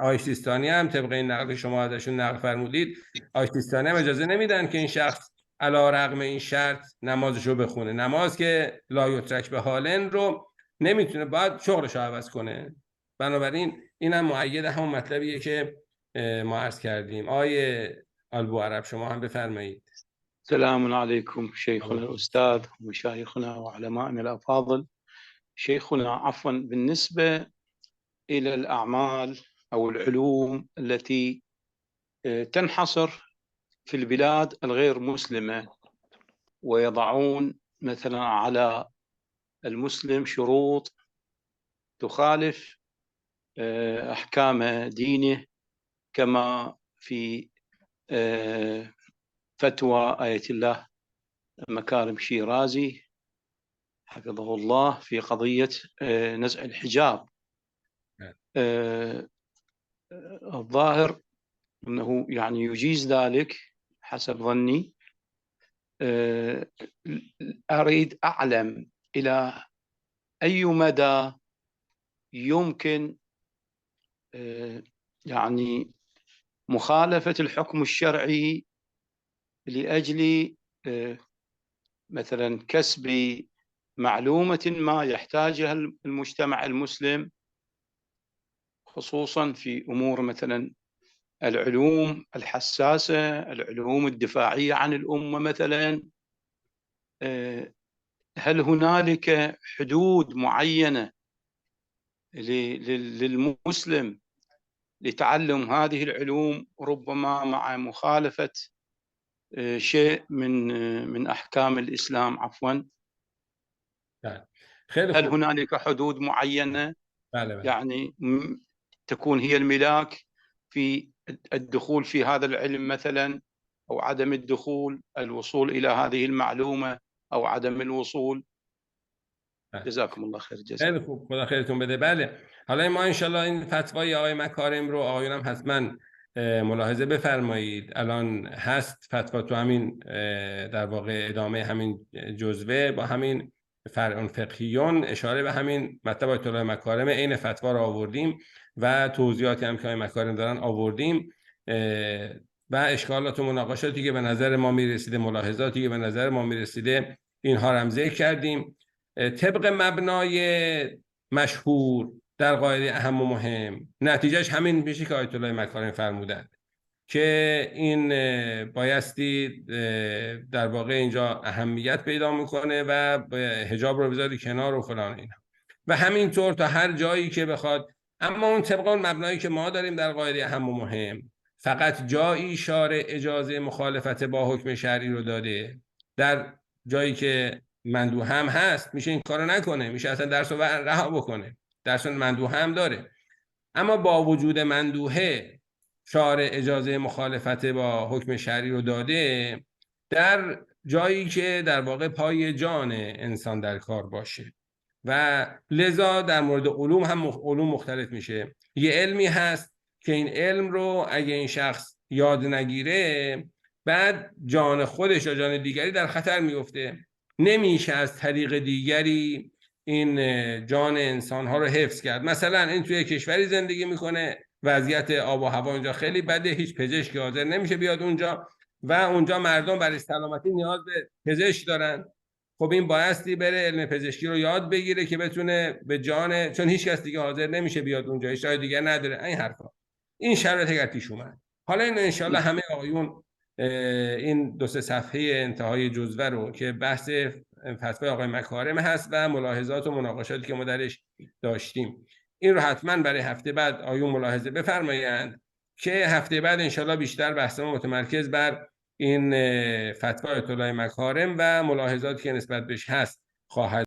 آقای سیستانی هم طبق این نقل شما ازشون نقل فرمودید، آقای سیستانی هم اجازه نمیدن که این شخص علی رغم این شرط نمازشو بخونه. نماز که لا یترک به حالن رو نمیتونه، باید شغلشو عوض کنه. بنابراین اینم مؤید همون مطلبیه که ما عرض کردیم. آیه البوعرب شما هم بفرمایید. السلام عليكم شيخنا الأستاذ ومشايخنا وعلمائنا الأفاضل. شيخنا عفوا، بالنسبة إلى الأعمال أو العلوم التي تنحصر في البلاد الغير مسلمة ويضعون مثلا على المسلم شروط تخالف أحكام دينه، كما في فتوى آية الله مكارم شيرازي حفظه الله في قضية نزع الحجاب. الظاهر أنه يعني يجيز ذلك حسب ظني. أريد أعلم إلى أي مدى يمكن يعني مخالفة الحكم الشرعي لأجل مثلا كسب معلومة ما يحتاجها المجتمع المسلم، خصوصا في أمور مثلا العلوم الحساسة، العلوم الدفاعية عن الأمة مثلا. هل هنالك حدود معينة للمسلم لتعلم هذه العلوم، ربما مع مخالفة شيء من أحكام الإسلام؟ عفوا، هل هنالك حدود معينة يعني تكون هي الملاك في الدخول في هذا العلم مثلا، أو عدم الدخول، الوصول إلى هذه المعلومة أو عدم الوصول؟ جزاكم الله خیر. خیلی خوب، خدا خیرتون بده. بله، حالا ما انشالله این فتوای آقای مکارم رو آقایون هم حتما ملاحظه بفرمایید. الان هست فتوا تو همین در واقع ادامه همین جزوه با همین فرعون فقهیون اشاره به همین مطلب آیت الله مکارم عین فتوا رو آوردیم و توضیحاتی هم که آقای مکارم دارن آوردیم و اشکالات و مناقشاتی که به نظر ما میرسیده، ملاحظاتی که به نظر ما میرسیده، اینها رو هم ذکر کردیم. طبق مبنای مشهور در قاعده اهم و مهم، نتیجهش همین میشه که آیت الله مکارم فرمودند که این بایستی در واقع اینجا اهمیت پیدا میکنه و حجاب رو بذاری کنار و فلان اینا و همینطور تا هر جایی که بخواد. اما اون طبق اون مبنایی که ما داریم در قاعده اهم و مهم، فقط جایی شارع اجازه مخالفت با حکم شرعی رو داده، در جایی که مندوه هم هست میشه این کارو نکنه، میشه اصلا درس رو رها بکنه، درس مندوه هم داره. اما با وجود مندوحه شارع اجازه مخالفت با حکم شرعی رو داده در جایی که در واقع پای جان انسان در کار باشه و لذا در مورد علوم هم علوم مختلف میشه. یه علمی هست که این علم رو اگه این شخص یاد نگیره بعد جان خودش یا جان دیگری در خطر میفته، نمیشه از طریق دیگری این جان انسانها رو حفظ کرد. مثلا این توی کشوری زندگی میکنه، وضعیت آب و هوا اونجا خیلی بده، هیچ پزشکی حاضر نمیشه بیاد اونجا و اونجا مردم برای سلامتی نیاز به پزشک دارن. خب این بایستی بره علم پزشکی رو یاد بگیره که بتونه به جان، چون هیچ کس دیگه حاضر نمیشه بیاد اونجا، هیچ راه دیگه نداره. این حرفا، این شرایط اگر پیش اومد، حالا این ان شاء الله همه آقایون این 2-3 صفحه انتهای جزوه رو که بحث فتوای آقای مکارم هست و ملاحظات و مناقشاتی که ما درش داشتیم، این رو حتما برای هفته بعد آقایون ملاحظه بفرمایند که هفته بعد ان شاء الله بیشتر بحث ما متمرکز بر این فتوای آیت الله مکارم و ملاحظاتی که نسبت بهش هست خواهد